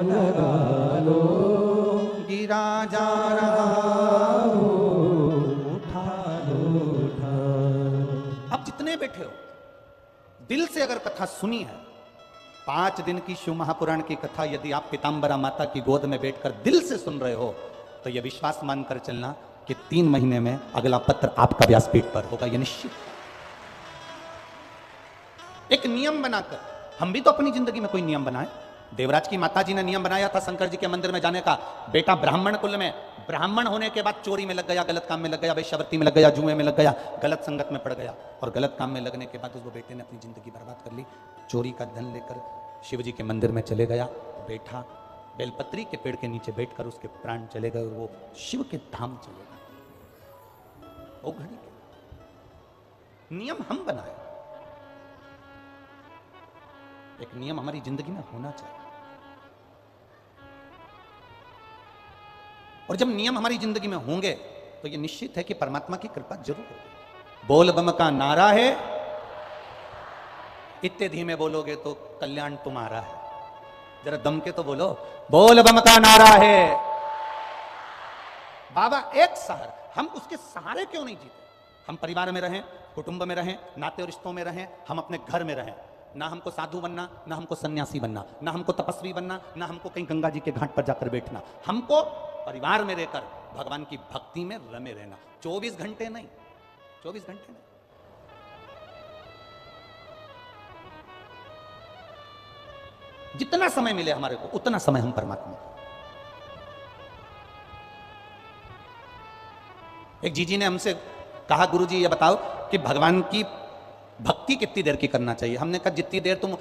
लगा लो, गिरा जा रहा हो उठा लो, उठा। अब जितने बैठे हो दिल से अगर कथा सुनी है, 5 दिन की शिव महापुराण की कथा यदि आप पीताम्बरा माता की गोद में बैठकर दिल से सुन रहे हो, तो यह विश्वास मानकर चलना कि 3 महीने में अगला पत्र आपका व्यासपीठ पर होगा, यह निश्चित। एक नियम बनाकर, हम भी तो अपनी जिंदगी में कोई नियम बनाए। देवराज की माता जी ने नियम बनाया था शंकर जी के मंदिर में जाने का। बेटा ब्राह्मण कुल में, ब्राह्मण होने के बाद चोरी में लग गया, गलत काम में लग गया, वेश्यावृत्ति में लग गया, जुए में लग गया, गलत संगत में पड़ गया, और गलत काम में लगने के बाद उस बेटे ने अपनी जिंदगी बर्बाद कर ली। चोरी का धन लेकर शिव जी के मंदिर में चले गया, बैठा, बेलपत्री के पेड़ के नीचे बैठकर उसके प्राण चले गए और वो शिव के धाम चले गए। वो घड़ी के नियम हम बनाए, एक नियम हमारी जिंदगी में होना चाहिए। और जब नियम हमारी जिंदगी में होंगे तो यह निश्चित है कि परमात्मा की कृपा जरूर होगी। बोल बम का नारा है, इतने धीमे बोलोगे तो कल्याण तुम्हारा है। जरा दम के तो बोलो, बोल बम का नारा है। बाबा एक शहर, हम उसके सहारे क्यों नहीं जीते? हम परिवार में रहें, कुटुंब में रहें, नाते और रिश्तों में रहें, हम अपने घर में रहें। ना हमको साधु बनना, ना हमको सन्यासी बनना, ना हमको तपस्वी बनना, ना हमको कहीं गंगा जी के घाट पर जाकर बैठना। हमको परिवार में रहकर भगवान की भक्ति में रमे रहना। 24 घंटे नहीं, 24 घंटे नहीं। जितना समय मिले हमारे को उतना समय हम परमात्मा को। एक जीजी ने हमसे कहा, गुरुजी ये बताओ कि भगवान की भक्ति कितनी देर की करना चाहिए? हमने कहा जितनी देर तुम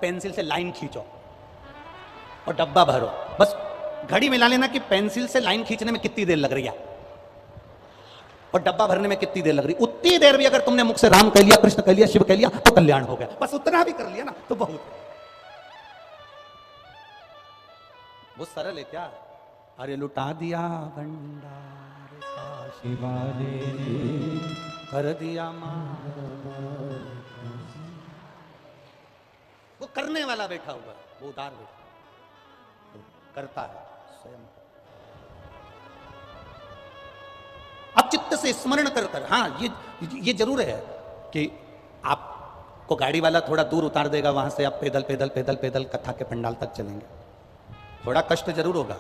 पेंसिल से लाइन खींचो और डब्बा भरो, बस घड़ी मिला लेना कि पेंसिल से लाइन खींचने में कितनी देर लग रही है और डब्बा भरने में कितनी देर लग रही। उतनी देर भी अगर तुमने मुख से राम कह लिया, कृष्ण कह लिया, शिव कह लिया तो कल्याण हो गया। बस उतना भी कर लिया ना तो बहुत है। वो सरल है क्या? अरे लुटा दिया भंडार का शिवाने कर दिया मां, वो करने वाला बैठा हुआ, वो उदार बैठा, वो करता है स्वयं। अब चित्त से स्मरण कर कर, हाँ ये जरूर है कि आपको गाड़ी वाला थोड़ा दूर उतार देगा, वहां से आप पैदल पैदल पैदल पैदल कथा के पंडाल तक चलेंगे। थोड़ा कष्ट जरूर होगा।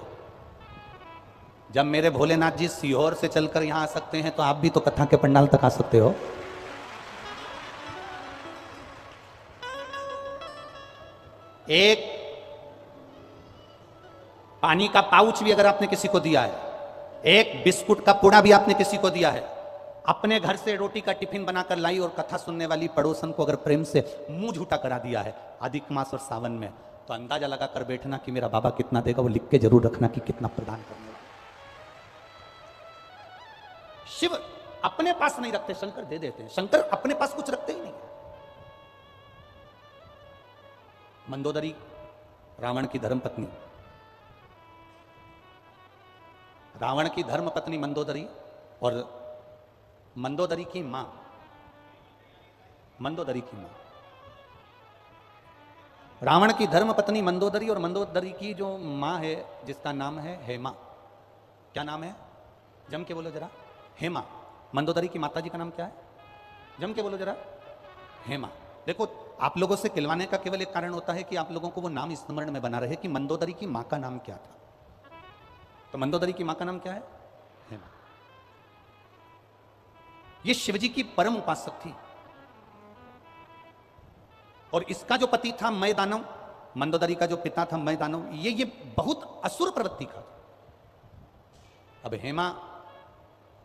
जब मेरे भोलेनाथ जी सीहोर से चलकर यहां आ सकते हैं तो आप भी तो कथा के पंडाल तक आ सकते हो। एक पानी का पाउच भी अगर आपने किसी को दिया है, एक बिस्कुट का पुड़ा भी आपने किसी को दिया है, अपने घर से रोटी का टिफिन बनाकर लाई और कथा सुनने वाली पड़ोसन को अगर प्रेम से मुंह झूठा करा दिया है अधिक मास और सावन में, तो अंदाजा लगा कर बैठना कि मेरा बाबा कितना देगा। वो लिख के जरूर रखना कि कितना प्रदान करने वाला। शिव अपने पास नहीं रखते, शंकर दे देते हैं। शंकर अपने पास कुछ रखते ही नहीं। मंदोदरी रावण की धर्मपत्नी, रावण की धर्मपत्नी मंदोदरी और मंदोदरी की मां, मंदोदरी की मां, रावण की धर्मपत्नी मंदोदरी और मंदोदरी की जो मां है जिसका नाम है हेमा। क्या नाम है? जम के बोलो जरा। हेमा। मंदोदरी की माता जी का नाम क्या है? जम के बोलो जरा। हेमा। देखो, आप लोगों से खिलवाने का केवल एक कारण होता है कि आप लोगों को वो नाम स्मरण में बना रहे कि मंदोदरी की मां का नाम क्या था। तो मंदोदरी की मां का नाम क्या है? हेमा। ये शिवजी की परम उपासक थी और इसका जो पति था मय दानव, मंदोदरी का जो पिता था मय दानव, ये बहुत असुर प्रवृत्ति का था। अब हेमा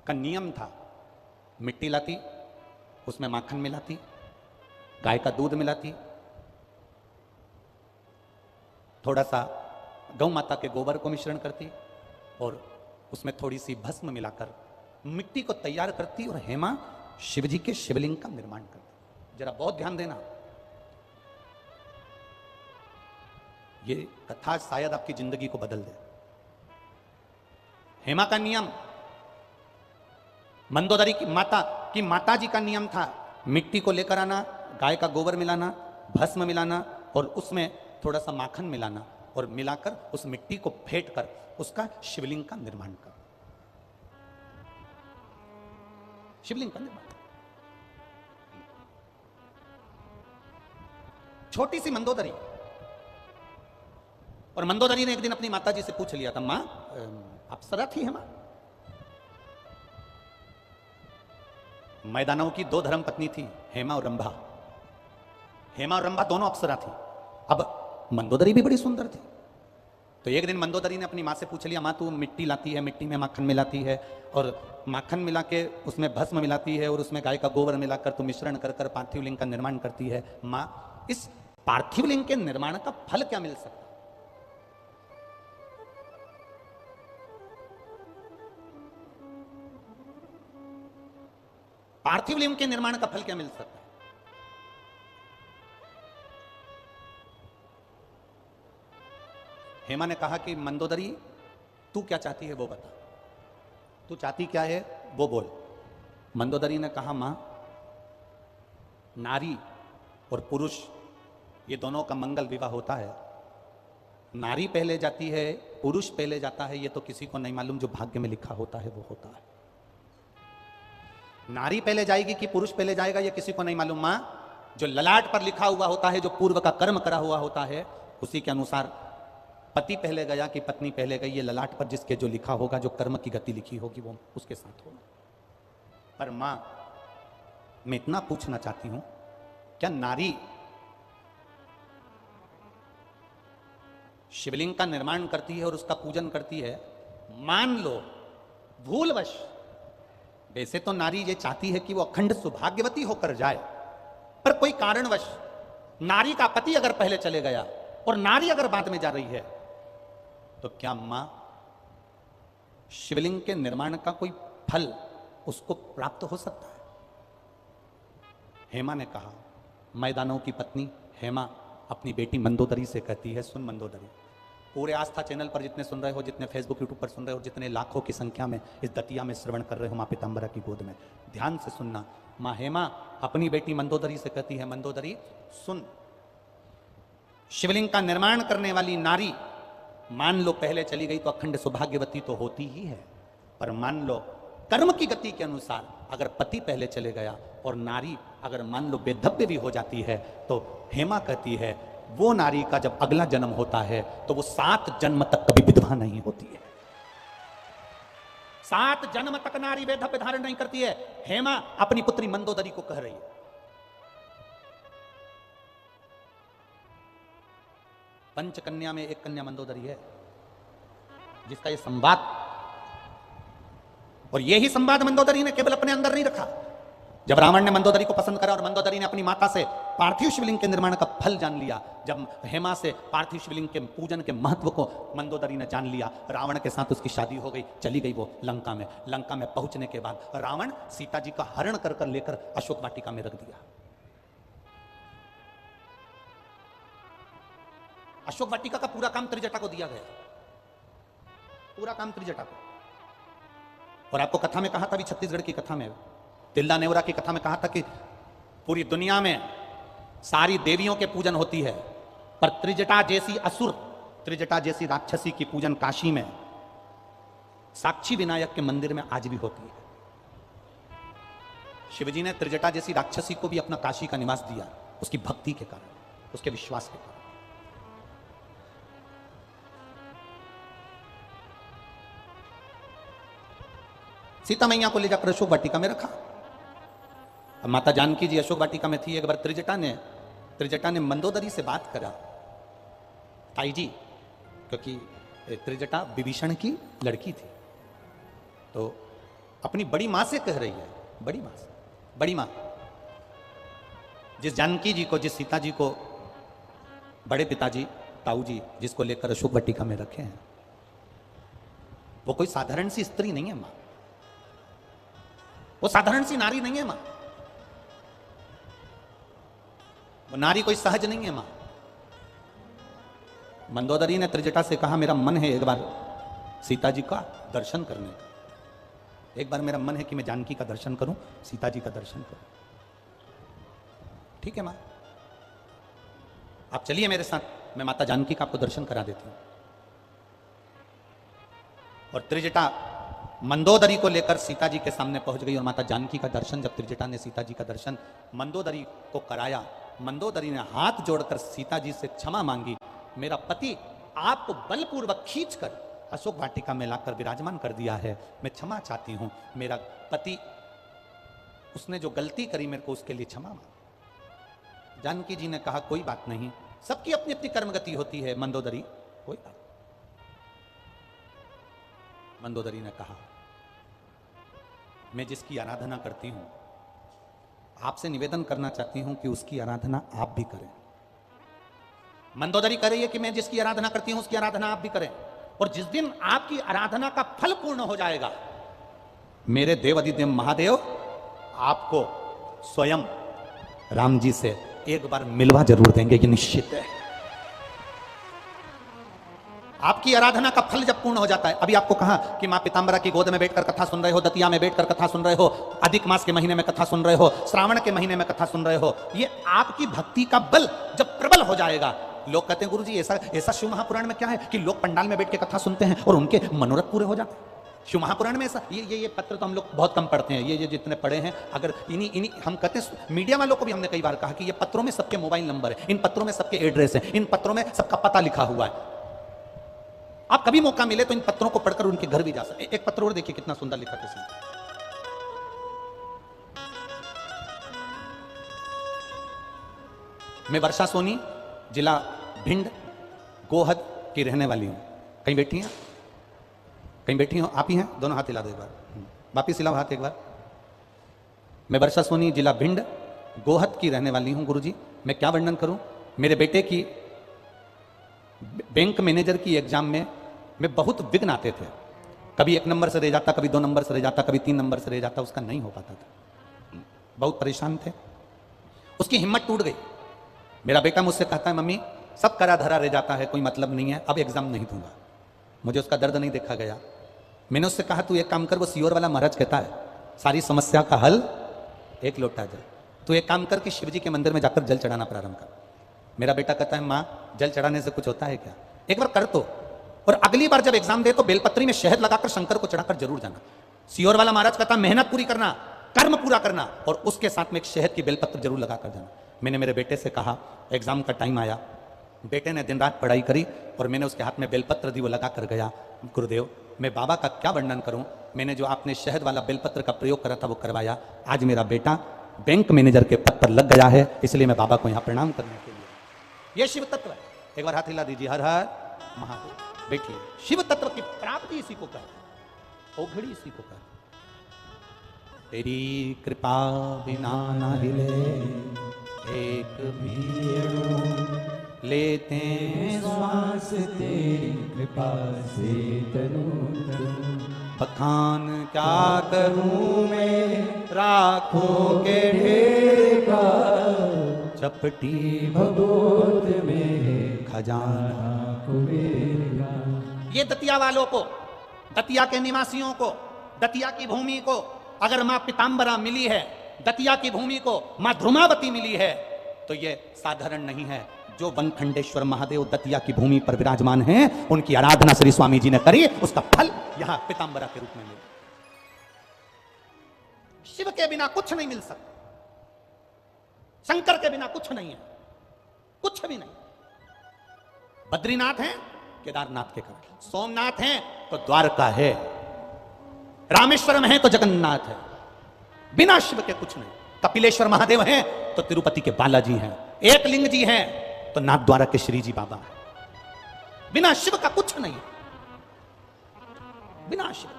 का नियम था, मिट्टी लाती, उसमें माखन मिलाती, गाय का दूध मिलाती, थोड़ा सा गौ माता के गोबर को मिश्रण करती और उसमें थोड़ी सी भस्म मिलाकर मिट्टी को तैयार करती और हेमा शिवजी के शिवलिंग का निर्माण करती। जरा बहुत ध्यान देना, ये कथा शायद आपकी जिंदगी को बदल दे। हेमा का नियम, मंदोदरी की माता जी का नियम था, मिट्टी को लेकर आना, गाय का गोबर मिलाना, भस्म मिलाना और उसमें थोड़ा सा माखन मिलाना और मिलाकर उस मिट्टी को फेंट कर उसका शिवलिंग का निर्माण कर, शिवलिंग का निर्माण। छोटी सी मंदोदरी, और मंदोदरी ने एक दिन अपनी माता जी से पूछ लिया था, मां अप्सरा थी हेमा? मैदानों की दो धर्म पत्नी थी, हेमा और रंभा। हेमा और रंभा दोनों अप्सरा थी। अब मंदोदरी भी बड़ी सुंदर थी। तो एक दिन मंदोदरी ने अपनी माँ से पूछ लिया, माँ तू मिट्टी लाती है, मिट्टी में माखन मिलाती है और माखन मिला के उसमें भस्म मिलाती है और उसमें गाय का गोबर मिलाकर तू मिश्रण कर कर पार्थिव लिंग का निर्माण करती है। माँ, इस पार्थिव लिंग के निर्माण का फल क्या मिल सकता? पार्थिव लिंग के निर्माण का फल क्या मिल सकता है? हेमा ने कहा कि मंदोदरी तू क्या चाहती है वो बता, तू चाहती क्या है वो बोल। मंदोदरी ने कहा, मां, नारी और पुरुष ये दोनों का मंगल विवाह होता है। नारी पहले जाती है, पुरुष पहले जाता है, ये तो किसी को नहीं मालूम, जो भाग्य में लिखा होता है वो होता है। नारी पहले जाएगी कि पुरुष पहले जाएगा ये किसी को नहीं मालूम। मां, जो ललाट पर लिखा हुआ होता है, जो पूर्व का कर्म करा हुआ होता है, उसी के अनुसार पति पहले गया कि पत्नी पहले गई, ये ललाट पर जिसके जो लिखा होगा, जो कर्म की गति लिखी होगी वो उसके साथ होगा। पर मां, मैं इतना पूछना चाहती हूं, क्या नारी शिवलिंग का निर्माण करती है और उसका पूजन करती है, मान लो भूलवश, वैसे तो नारी ये चाहती है कि वो अखंड सौभाग्यवती होकर जाए, पर कोई कारणवश नारी का पति अगर पहले चले गया और नारी अगर बाद में जा रही है, तो क्या मां शिवलिंग के निर्माण का कोई फल उसको प्राप्त हो सकता है? हेमा ने कहा, मैदानों की पत्नी हेमा अपनी बेटी मंदोदरी से कहती है, सुन मंदोदरी, पूरे आस्था चैनल पर जितने सुन रहे हो, जितने फेसबुक यूट्यूब पर सुन रहे हो, जितने लाखों की संख्या में इस दतिया में श्रवण कर रहे हो मां पीतांबरा की गोद में, ध्यान से सुनना। मां हेमा अपनी बेटी मंदोदरी से कहती है, मंदोदरी सुन, शिवलिंग का निर्माण करने वाली नारी मान लो पहले चली गई तो अखंड सौभाग्यवती तो होती ही है, पर मान लो कर्म की गति के अनुसार अगर पति पहले चले गया और नारी अगर मान लो बेधव्य भी हो जाती है, तो हेमा कहती है वो नारी का जब अगला जन्म होता है तो वो 7 जन्म तक कभी विधवा नहीं होती है। 7 जन्म तक नारी वेधव्य धारण नहीं करती है। हेमा अपनी पुत्री मंदोदरी को कह रही है। पंचकन्या में एक कन्या मंदोदरी है, जिसका ये संवाद, और यही संवाद मंदोदरी ने केवल अपने अंदर नहीं रखा। जब रावण ने मंदोदरी को पसंद करा और मंदोदरी ने अपनी माता से पार्थिव शिवलिंग के निर्माण का फल जान लिया, जब हेमा से पार्थिव शिवलिंग के पूजन के महत्व को मंदोदरी ने जान लिया, रावण के साथ उसकी शादी हो गई, चली गई वो लंका में। लंका में पहुंचने के बाद रावण सीता जी का हरण कर कर लेकर अशोक वाटिका में रख दिया। अशोक वाटिका का पूरा काम त्रिजटा को दिया गया, पूरा काम त्रिजटा को। और आपको कथा में कहा था, अभी छत्तीसगढ़ की कथा में, तिल्दा नेवरा की कथा में कहा था कि पूरी दुनिया में सारी देवियों के पूजन होती है, पर त्रिजटा जैसी असुर, त्रिजटा जैसी राक्षसी की पूजन काशी में साक्षी विनायक के मंदिर में आज भी होती है। शिवजी ने त्रिजटा जैसी राक्षसी को भी अपना काशी का निवास दिया, उसकी भक्ति के कारण, उसके विश्वास के कारण। सीता मैया को ले जाकर अशोक वाटिका में रखा। अब माता जानकी जी अशोक वाटिका में थी। एक बार त्रिजटा ने मंदोदरी से बात करा, ताई जी, क्योंकि त्रिजटा विभीषण की लड़की थी, तो अपनी बड़ी मां से कह रही है, बड़ी मां से, बड़ी मां, जिस जानकी जी को, जिस सीता जी को बड़े पिताजी ताऊ जी जिसको लेकर अशोक वाटिका में रखे हैं, वो कोई साधारण सी स्त्री नहीं है मां, वो साधारण सी नारी नहीं है मां, वो नारी कोई सहज नहीं है मां। मंदोदरी ने त्रिजटा से कहा मेरा मन है एक बार सीता जी का दर्शन करने का, एक बार मेरा मन है कि मैं जानकी का दर्शन करूं, सीता जी का दर्शन करूं। ठीक है मां, आप चलिए मेरे साथ, मैं माता जानकी का आपको दर्शन करा देती हूं। और त्रिजटा मंदोदरी को लेकर सीता जी के सामने पहुंच गई और माता जानकी का दर्शन, जब त्रिजटा ने सीता जी का दर्शन मंदोदरी को कराया, मंदोदरी ने हाथ जोड़कर सीता जी से क्षमा मांगी। मेरा पति आपको बलपूर्वक खींचकर अशोक वाटिका में लाकर विराजमान कर दिया है, मैं क्षमा चाहती हूं। मेरा पति, उसने जो गलती करी मेरे को उसके लिए क्षमा मांग। जानकी जी ने कहा कोई बात नहीं, सबकी अपनी अपनी कर्मगति होती है मंदोदरी, कोई बात। मंदोदरी ने कहा मैं जिसकी आराधना करती हूं, आपसे निवेदन करना चाहती हूं कि उसकी आराधना आप भी करें। मंदोदरी कह रही है कि मैं जिसकी आराधना करती हूं उसकी आराधना आप भी करें, और जिस दिन आपकी आराधना का फल पूर्ण हो जाएगा, मेरे देवाधिदेव महादेव आपको स्वयं राम जी से एक बार मिलवा जरूर देंगे, ये निश्चित है। आपकी आराधना का फल जब पूर्ण हो जाता है, अभी आपको कहा कि मां पीतांबरा की गोद में बैठकर कथा सुन रहे हो, दतिया में बैठकर कथा सुन रहे हो, अधिक मास के महीने में कथा सुन रहे हो, श्रावण के महीने में कथा सुन रहे हो, ये आपकी भक्ति का बल जब प्रबल हो जाएगा। लोग कहते हैं गुरुजी ऐसा शिव महापुराण में क्या है कि लोग पंडाल में बैठ के कथा सुनते हैं और उनके मनोरथ पूरे हो जाते हैं। शिव महापुराण में ऐसा, ये पत्र तो हम लोग बहुत कम पढ़ते हैं, ये जितने पढ़े हैं, अगर इन्हीं हम कहते हैं, मीडिया वालों को भी हमने कई बार कहा कि ये पत्रों में सबके मोबाइल नंबर है, इन पत्रों में सबके एड्रेस है, इन पत्रों में सबका पता लिखा हुआ है। आप कभी मौका मिले तो इन पत्रों को पढ़कर उनके घर भी जा सकते। एक पत्र और देखिए कितना सुंदर लिखा किसी। मैं वर्षा सोनी, जिला भिंड, गोहद की रहने वाली हूं। कहीं बैठी हैं? कहीं बैठी हो? आप ही हैं? दोनों हाथ हिला दो एक बार, वापिस हिलाओ हाथ एक बार। मैं वर्षा सोनी, जिला भिंड, गोहद की रहने वाली हूं। गुरुजी मैं क्या वर्णन करूं? मेरे बेटे की बैंक मैनेजर की एग्जाम में बहुत विघ्न आते थे। कभी 1 नंबर से रह जाता, कभी 2 नंबर से रह जाता, कभी 3 नंबर से रह जाता, उसका नहीं हो पाता था। बहुत परेशान थे, उसकी हिम्मत टूट गई। मेरा बेटा मुझसे कहता है मम्मी सब करा धरा रह जाता है, कोई मतलब नहीं है, अब एग्जाम नहीं दूंगा। मुझे उसका दर्द नहीं देखा गया। मैंने उससे कहा तू एक काम कर, वो सियोर वाला महाराज कहता है सारी समस्या का हल एक लोटा जल, तू एक काम कर कि शिव जी के मंदिर में जाकर जल चढ़ाना प्रारंभ कर। मेरा बेटा कहता है माँ जल चढ़ाने से कुछ होता है क्या? एक बार कर तो, और अगली बार जब एग्जाम दे तो बेलपत्री में शहद लगाकर शंकर को चढ़ाकर जरूर जाना। सियोर वाला महाराज कहता है मेहनत पूरी करना, कर्म पूरा करना, और उसके साथ में एक शहद की बेलपत्र जरूर लगाकर जाना। मैंने मेरे बेटे से कहा, एग्जाम का टाइम आया, बेटे ने दिन रात पढ़ाई करी और मैंने उसके हाथ में बेलपत्र दी, वो लगा कर गया। गुरुदेव मैं बाबा का क्या वर्णन करूं, मैंने जो आपने शहद वाला बेलपत्र का प्रयोग करा था वो करवाया। आज मेरा बेटा बैंक मैनेजर के पद पर लग गया है, इसलिए मैं बाबा को यहां प्रणाम करने के लिए। यह शिव तत्व है। एक बार हाथ हिला दीजिए, हर हर महादेव। बैठिए। शिव तत्व की प्राप्ति इसी को कहते, ओघड़ी इसी को कहते। तेरी कृपा बिना न हिले एक भी लेते श्वास तेरी कृपा से तनु तनु। बखान क्या करूं मैं राखों के ढेर का, चपटी भगोत में खजाना कुबेर का। ये दतिया वालों को, दतिया के निवासियों को, दतिया की भूमि को अगर मां पीतांबरा मिली है, दतिया की भूमि को मां ध्रुमावती मिली है, तो ये साधारण नहीं है। जो बनखंडेश्वर महादेव दतिया की भूमि पर विराजमान हैं, उनकी आराधना श्री स्वामी जी ने करी, उसका फल यहां पीतांबरा के रूप में मिला। शिव के बिना कुछ नहीं मिल सकता, शंकर के बिना कुछ नहीं है, कुछ भी नहीं। बद्रीनाथ हैं, केदारनाथ के कारण, सोमनाथ हैं तो द्वारका है, रामेश्वरम है तो जगन्नाथ है। बिना शिव के कुछ नहीं। कपिलेश्वर महादेव हैं तो तिरुपति के बालाजी हैं, एक लिंग जी हैं तो नाथ द्वारा के श्री जी बाबा हैं। बिना शिव का कुछ नहीं, बिना शिव।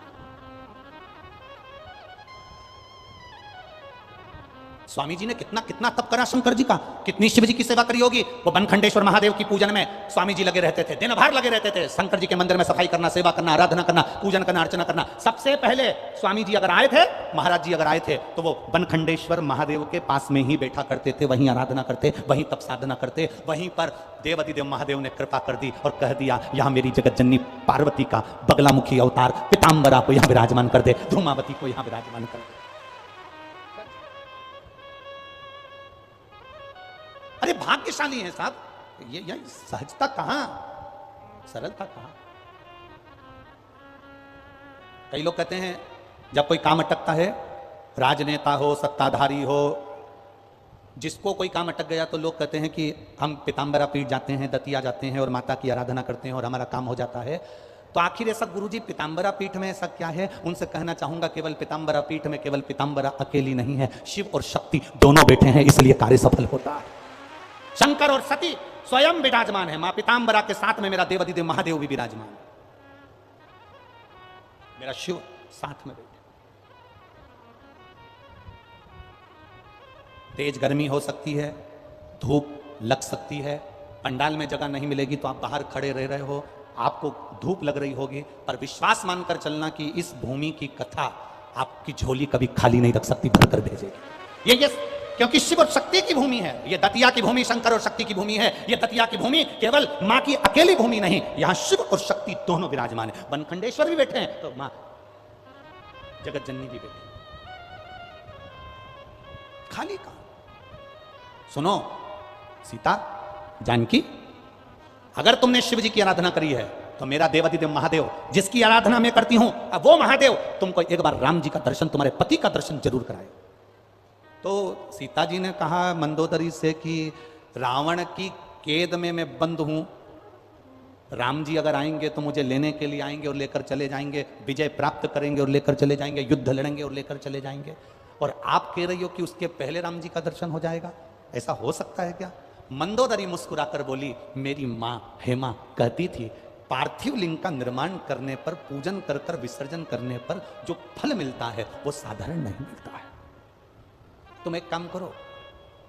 स्वामी जी ने कितना कितना तप करा शंकर जी का, कितनी शिव जी की सेवा करी होगी। वो बनखंडेश्वर महादेव की पूजन में स्वामी जी लगे रहते थे, दिन भर लगे रहते थे। शंकर जी के मंदिर में सफाई करना, सेवा करना, आराधना करना, पूजन करना, अर्चना करना। सबसे पहले स्वामी जी अगर आए थे, महाराज जी अगर आए थे, तो वो बनखंडेश्वर महादेव के पास में ही बैठा करते थे, वहीं आराधना करते, वहीं तप साधना करते। वहीं पर देवाधिदेव महादेव ने कृपा कर दी और कह दिया, यहां मेरी जगत जननी पार्वती का बगलामुखी अवतार पीताम्बरा को यहां विराजमान कर दे, धूमावती को यहां विराजमान कर दे। अरे भाग्यशाली है साहब, ये सहजता कहां, सरलता कहां। कई लोग कहते हैं जब कोई काम अटकता है, राजनेता हो, सत्ताधारी हो, जिसको कोई काम अटक गया तो लोग कहते हैं कि हम पीताम्बरा पीठ जाते हैं, दतिया जाते हैं और माता की आराधना करते हैं और हमारा काम हो जाता है। तो आखिर ऐसा गुरुजी पीताम्बरा पीठ में ऐसा क्या है? उनसे कहना चाहूंगा केवल पीताम्बरा पीठ में केवल पीताम्बरा अकेली नहीं है, शिव और शक्ति दोनों बैठे हैं, इसलिए कार्य सफल होता है। शंकर और सती स्वयं विराजमान है, मां पीताम्बरा के साथ में मेरा देवाधिदेव महादेव भी विराजमान है, मेरा शिव साथ में बैठे। तेज गर्मी हो सकती है, धूप लग सकती है, पंडाल में जगह नहीं मिलेगी तो आप बाहर खड़े रह रहे हो, आपको धूप लग रही होगी, पर विश्वास मानकर चलना कि इस भूमि की कथा आपकी झोली कभी खाली नहीं रख सकती, भरकर भेजेगी। ये क्योंकि शिव और शक्ति की भूमि है, ये दतिया की भूमि शंकर और शक्ति की भूमि है। ये दतिया की भूमि केवल मां की अकेली भूमि नहीं, यहां शिव और शक्ति दोनों विराजमान है। बनखंडेश्वर भी बैठे हैं तो मां जगत जननी भी बैठे, खाली कहां। सुनो सीता जानकी, अगर तुमने शिव जी की आराधना करी है तो मेरा देवाधिदेव महादेव जिसकी आराधना मैं करती हूं, अब वो महादेव तुमको एक बार राम जी का दर्शन, तुम्हारे पति का दर्शन जरूर कराए। तो सीता जी ने कहा मंदोदरी से कि रावण की कैद में मैं बंद हूं, राम जी अगर आएंगे तो मुझे लेने के लिए आएंगे और लेकर चले जाएंगे, विजय प्राप्त करेंगे और लेकर चले जाएंगे, युद्ध लड़ेंगे और लेकर चले जाएंगे, और आप कह रही हो कि उसके पहले राम जी का दर्शन हो जाएगा, ऐसा हो सकता है क्या? मंदोदरी मुस्कुराकर बोली, मेरी मां हेमा कहती थी पार्थिव लिंग का निर्माण करने पर, पूजन कर कर विसर्जन करने पर जो फल मिलता है वो साधारण नहीं मिलता है। तुम एक काम करो,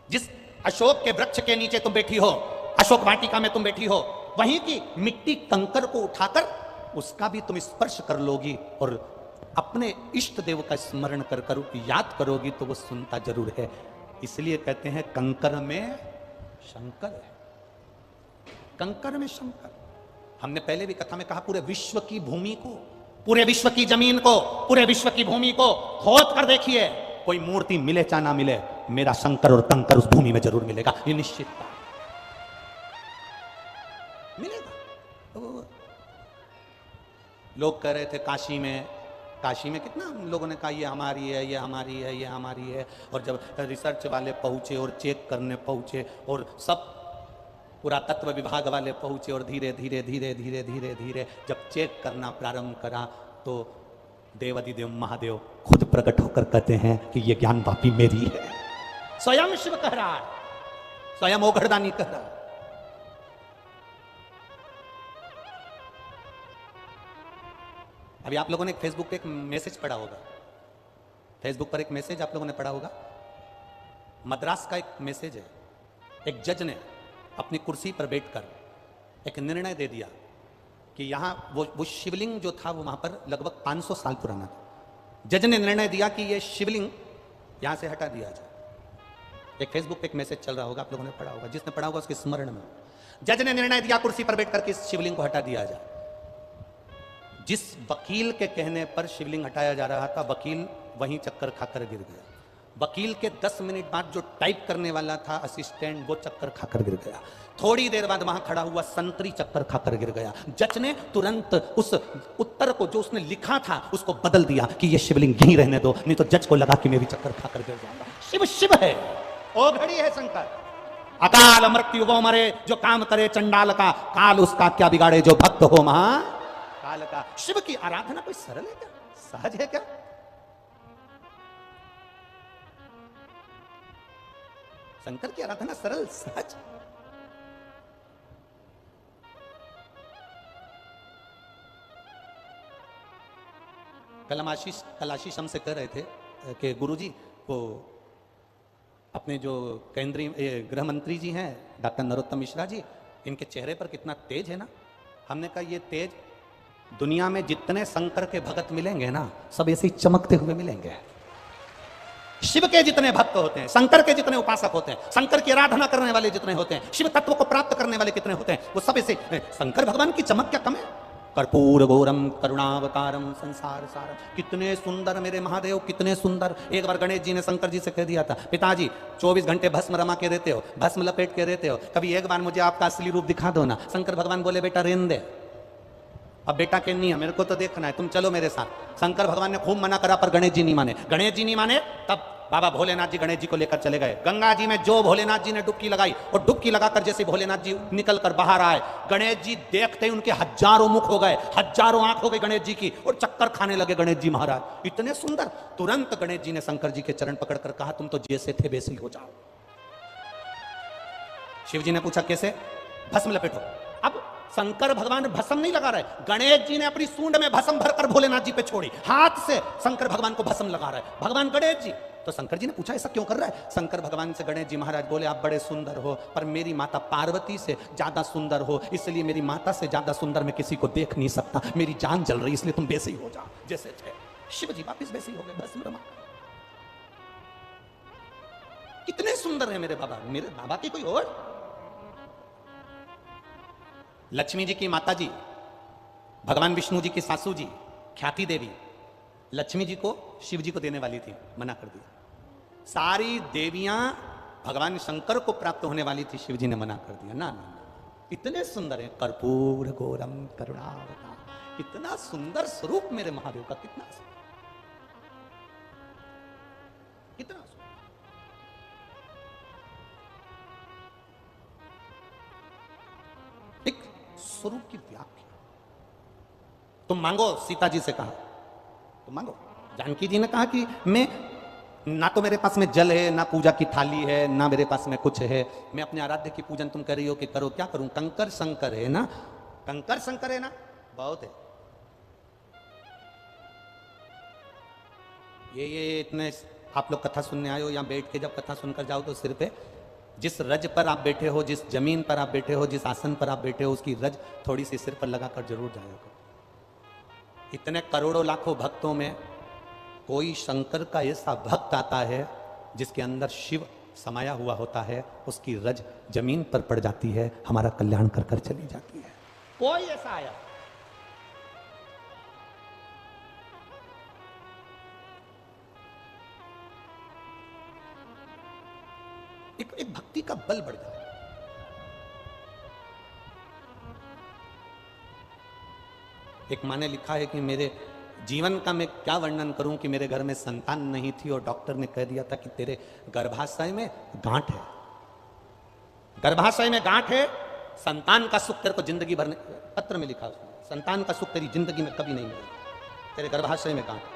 जिस अशोक के वृक्ष के नीचे तुम बैठी हो, अशोक वाटिका में तुम बैठी हो, वहीं की मिट्टी कंकर को उठाकर उसका भी तुम स्पर्श कर लोगी और अपने इष्ट देव का स्मरण कर कर याद करोगी तो वो सुनता जरूर है। इसलिए कहते हैं कंकर में शंकर है, कंकर में शंकर। हमने पहले भी कथा में कहा, पूरे विश्व की भूमि को, पूरे विश्व की जमीन को, पूरे विश्व की भूमि को खोद कर देखिए, कोई मूर्ति मिले चाहे ना मिले, मेरा शंकर और कंकर उस भूमि में जरूर मिलेगा, ये निश्चित है, मिलेगा। तो लोग कह रहे थे काशी में कितना लोगों ने कहा ये हमारी है, ये हमारी है, ये हमारी है, और जब रिसर्च वाले पहुंचे और चेक करने पहुंचे और सब पुरातत्व विभाग वाले पहुंचे और धीरे धीरे धीरे धीरे धीरे धीरे जब चेक करना प्रारंभ करा तो देवाधिदेव महादेव खुद प्रकट होकर कहते हैं कि ये ज्ञान वापी मेरी है। स्वयं शिव कह रहा है, स्वयं ओघड़दानी कह रहा है। अभी आप लोगों ने फेसबुक पे एक मैसेज पढ़ा होगा, फेसबुक पर एक मैसेज आप लोगों ने पढ़ा होगा, मद्रास का एक मैसेज है। एक जज ने अपनी कुर्सी पर बैठकर एक निर्णय दे दिया कि यहां वो शिवलिंग जो था वो वहां पर लगभग 500 साल पुराना था। जज ने निर्णय दिया कि ये शिवलिंग यहां से हटा दिया जाए। एक फेसबुक पे एक मैसेज चल रहा होगा, आप लोगों ने पढ़ा होगा, जिसने पढ़ा होगा उसके स्मरण में। जज ने निर्णय दिया कुर्सी पर बैठकर कि इस शिवलिंग को हटा दिया जाए। जिस वकील के कहने पर शिवलिंग हटाया जा रहा था, वकील वहीं चक्कर खाकर गिर गया। वकील के 10 मिनट बाद जो टाइप करने वाला था असिस्टेंट, वो चक्कर खाकर गिर गया। थोड़ी देर बाद वहां खड़ा हुआ संतरी चक्कर खाकर गिर गया। जज ने तुरंत उस उत्तर को जो उसने लिखा था उसको बदल दिया कि ये शिवलिंग यहीं रहने दो, नहीं तो जज को लगा कि मैं भी चक्कर खाकर गिर जाऊंगा। शिव शिव है, ओघड़ी है शंकर। अकाल मृत्यु वो मरे जो काम करे चंडाल का, काल उसका क्या बिगाड़े जो भक्त हो महा काल का। शिव की आराधना कोई सरल है क्या, सहज है क्या? शंकर की आराधना सरल सहज। कल आशीष हमसे कह रहे थे कि गुरुजी वो अपने जो केंद्रीय गृह मंत्री जी हैं डॉक्टर नरोत्तम मिश्रा जी, इनके चेहरे पर कितना तेज है ना। हमने कहा ये तेज दुनिया में जितने शंकर के भगत मिलेंगे ना, सब ऐसे ही चमकते हुए मिलेंगे। शिव के जितने भक्त होते हैं, शंकर के जितने उपासक होते हैं, शंकर की आराधना करने वाले जितने होते हैं, शिव तत्व को प्राप्त करने वाले कितने होते हैं, वो सब ऐसे। शंकर भगवान की चमक क्या कम है? कर्पूर गौरम करुणावतारम संसार सारम, कितने सुंदर मेरे महादेव, कितने सुंदर। एक बार गणेश जी ने शंकर जी से कह दिया था, पिताजी 24 घंटे भस्म रमा के रहते हो, भस्म लपेट के रहते हो, कभी एक बार मुझे आपका असली रूप दिखा दो ना। शंकर भगवान बोले बेटा रेन दे, अब बेटा के नहीं है, मेरे को तो देखना है, तुम चलो मेरे साथ। शंकर भगवान ने खूब मना करा पर गणेश जी नहीं माने। गणेश जी नहीं माने तब बाबा भोलेनाथ जी गणेश जी को लेकर चले गए गंगा जी में। जो भोलेनाथ जी ने डुबकी लगाई और डुबकी लगाकर जैसे भोलेनाथ जी निकल कर बाहर आए, गणेश जी देखते ही उनके हजारों मुख हो गए, हजारों आंख हो गई गणेश जी की, और चक्कर खाने लगे गणेश जी महाराज, इतने सुंदर। तुरंत गणेश जी ने शंकर जी के चरण पकड़कर कहा तुम तो जैसे थे वैसे ही हो जाओ। शिव जी ने पूछा कैसे? भस्म लपेटो। अब शंकर भगवान भस्म नहीं लगा रहे, गणेश जी ने अपनी सूंड में भस्म भरकर भोलेनाथ जी पे छोड़ी, हाथ से शंकर भगवान को भस्म लगा रहे भगवान गणेश जी। तो शंकर जी ने पूछा ऐसा क्यों कर रहा है? शंकर भगवान से गणेश जी महाराज बोले आप बड़े सुंदर हो, पर मेरी माता पार्वती से ज्यादा सुंदर हो, इसलिए मेरी माता से ज्यादा सुंदर मैं किसी को देख नहीं सकता, मेरी जान जल रही, इसलिए तुम वैसे ही हो जाओ जैसे थे। शिव जी वापिस वैसे ही हो गए, भस्म रमा। कितने सुंदर है मेरे बाबा की कोई और। लक्ष्मी जी की माता जी, भगवान विष्णु जी की सासू जी ख्याति देवी, लक्ष्मी जी को शिव जी को देने वाली थी, मना कर दिया। सारी देवियां भगवान शंकर को प्राप्त होने वाली थी, शिव जी ने मना कर दिया। ना ना ना, इतने सुंदर है, कर्पूर गौरम करुणावतारम, कितना सुंदर स्वरूप मेरे महादेव का, कितना सुंदर, कितना सुंदर। एक स्वरूप की व्याख्या तुम मांगो, सीता जी से कहा तुम मांगो। जानकी जी ने कहा कि मैं ना तो मेरे पास में जल है, ना पूजा की थाली है, ना मेरे पास में कुछ है, मैं अपने आराध्य की पूजन तुम कर रही हो कि करो, क्या करूं? कंकर शंकर है ना, कंकर शंकर है ना, बहुत है। ये इतने आप लोग कथा सुनने आए हो, या बैठ के जब कथा सुनकर जाओ तो सिर पे जिस रज पर आप बैठे हो, जिस जमीन पर आप बैठे हो, जिस आसन पर आप बैठे हो, उसकी रज थोड़ी सी सिर पर लगाकर जरूर जाया करो। इतने करोड़ों लाखों भक्तों में कोई शंकर का ऐसा भक्त आता है जिसके अंदर शिव समाया हुआ होता है, उसकी रज जमीन पर पड़ जाती है, हमारा कल्याण कर कर चली जाती है। कोई ऐसा आया एक भक्ति का बल बढ़ जाता है। एक माँ ने लिखा है कि मेरे जीवन का मैं क्या वर्णन करूं कि मेरे घर में संतान नहीं थी और डॉक्टर ने कह दिया था कि तेरे गर्भाशय में गांठ है, गर्भाशय में गांठ है, संतान का सुख तेरे को जिंदगी भर, पत्र में लिखा उसने, संतान का सुख तेरी जिंदगी में कभी नहीं मिलेगा, तेरे गर्भाशय में गांठ।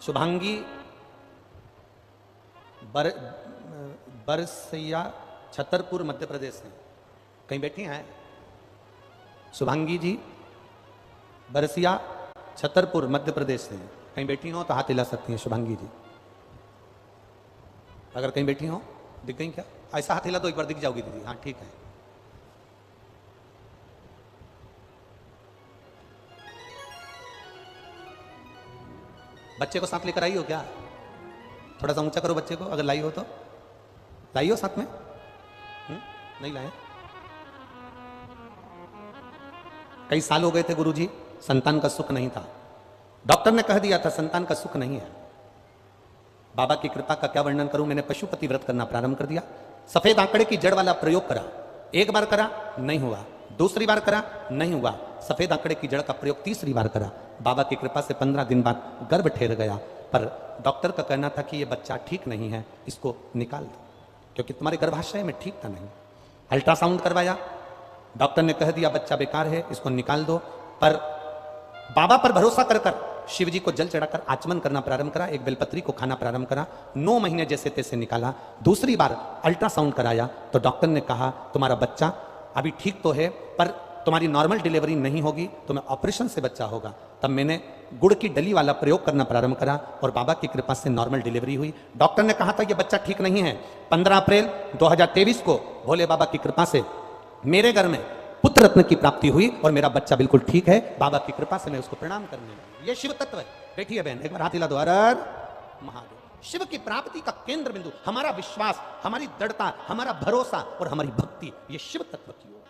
शुभांगी बरसैया छतरपुर मध्य प्रदेश में कहीं बैठी हैं? शुभांगी जी बरसिया छतरपुर मध्य प्रदेश से कहीं बैठी हो तो हाथ हिला सकती हैं शुभांगी जी। अगर कहीं बैठी हो, दिख गई क्या? ऐसा हाथ हिला तो एक बार दिख जाओगी दीदी। हाँ ठीक है। बच्चे को साथ लेकर आई हो क्या? थोड़ा सा ऊंचा करो बच्चे को, अगर लाई हो तो लाई हो साथ में। नहीं लाए? कई साल हो गए थे गुरुजी, संतान का सुख नहीं था, डॉक्टर ने कह दिया था संतान का सुख नहीं है। बाबा की कृपा का क्या वर्णन करूं, मैंने पशुपति व्रत करना प्रारंभ कर दिया। सफेद आंकड़े की जड़ वाला प्रयोग करा, एक बार करा नहीं हुआ, दूसरी बार करा नहीं हुआ, सफेद आंकड़े की जड़ का प्रयोग तीसरी बार करा, बाबा की कृपा से 15 दिन बाद गर्भ ठहर गया। पर डॉक्टर का कहना था कि ये बच्चा ठीक नहीं है, इसको निकाल दो, क्योंकि तुम्हारे गर्भाशय में ठीक था नहीं। अल्ट्रासाउंड करवाया, डॉक्टर ने कह दिया बच्चा बेकार है, इसको निकाल दो। पर बाबा पर भरोसा कर कर शिव जी को जल चढ़ाकर आचमन करना प्रारंभ करा, एक बेलपत्री को खाना प्रारंभ करा, 9 महीने जैसे तैसे निकाला। दूसरी बार अल्ट्रासाउंड कराया तो डॉक्टर ने कहा तुम्हारा बच्चा अभी ठीक तो है पर तुम्हारी नॉर्मल डिलीवरी नहीं होगी, तुम्हें ऑपरेशन से बच्चा होगा। तब मैंने गुड़ की डली वाला प्रयोग करना प्रारंभ करा और बाबा की कृपा से नॉर्मल डिलीवरी हुई। डॉक्टर ने कहा था यह बच्चा ठीक नहीं है। 15 अप्रैल 2023 को भोले बाबा की कृपा से मेरे घर में पुत्र रत्न की प्राप्ति हुई और मेरा बच्चा बिल्कुल ठीक है। बाबा की कृपा से मैं उसको प्रणाम करने लगा। यह शिव तत्व है। बैठिए बहन, एक बार हाथ हिला दो, हर हर महादेव। शिव की प्राप्ति का केंद्र बिंदु हमारा विश्वास, हमारी दृढ़ता, हमारा भरोसा और हमारी भक्ति, यह शिव तत्व की ओर,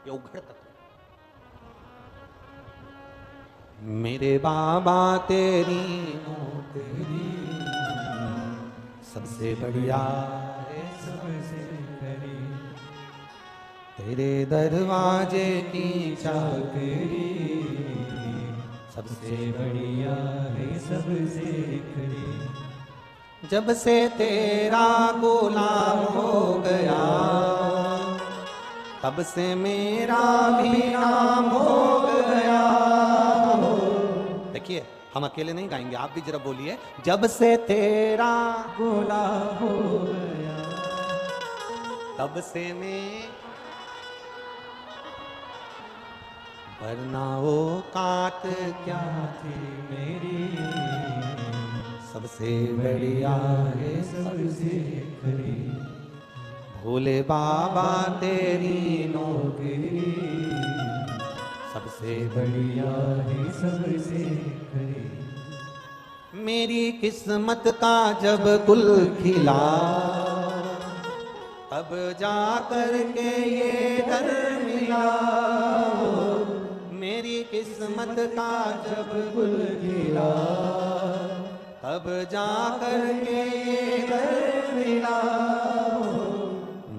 यह उघड़ तत्व। मेरे बाबा तेरी नौकरी सबसे बढ़िया है, सबसे बड़ी तेरे दरवाजे की चाकरी सबसे बढ़िया है, सबसे खड़ी। जब से तेरा गुलाम हो गया तब से मेरा भी नाम हो गया। देखिए हम अकेले नहीं गाएंगे, आप भी जरा बोलिए। जब से तेरा गुलाम हो गया तब से मैं, वरना औकात क्या थी मेरी, सबसे बढ़िया है, सबसे खरी। भोले बाबा तेरी नौकरी सबसे बढ़िया है, सबसे खरी। मेरी किस्मत का जब गुल खिला तब जा कर के ये दर मिला। मेरी किस्मत का जब गुल खिला तब जा कर के ये दर मिला।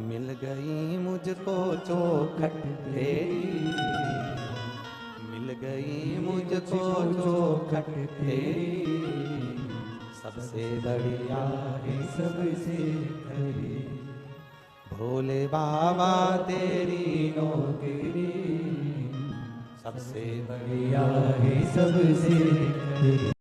मिल गई मुझको चौखट तेरी, मिल गई मुझको चौखट तेरी, सबसे बढ़िया है, सबसे खरी। भोले बाबा तेरी नौकरी सबसे बढ़िया है, सबसे खरी।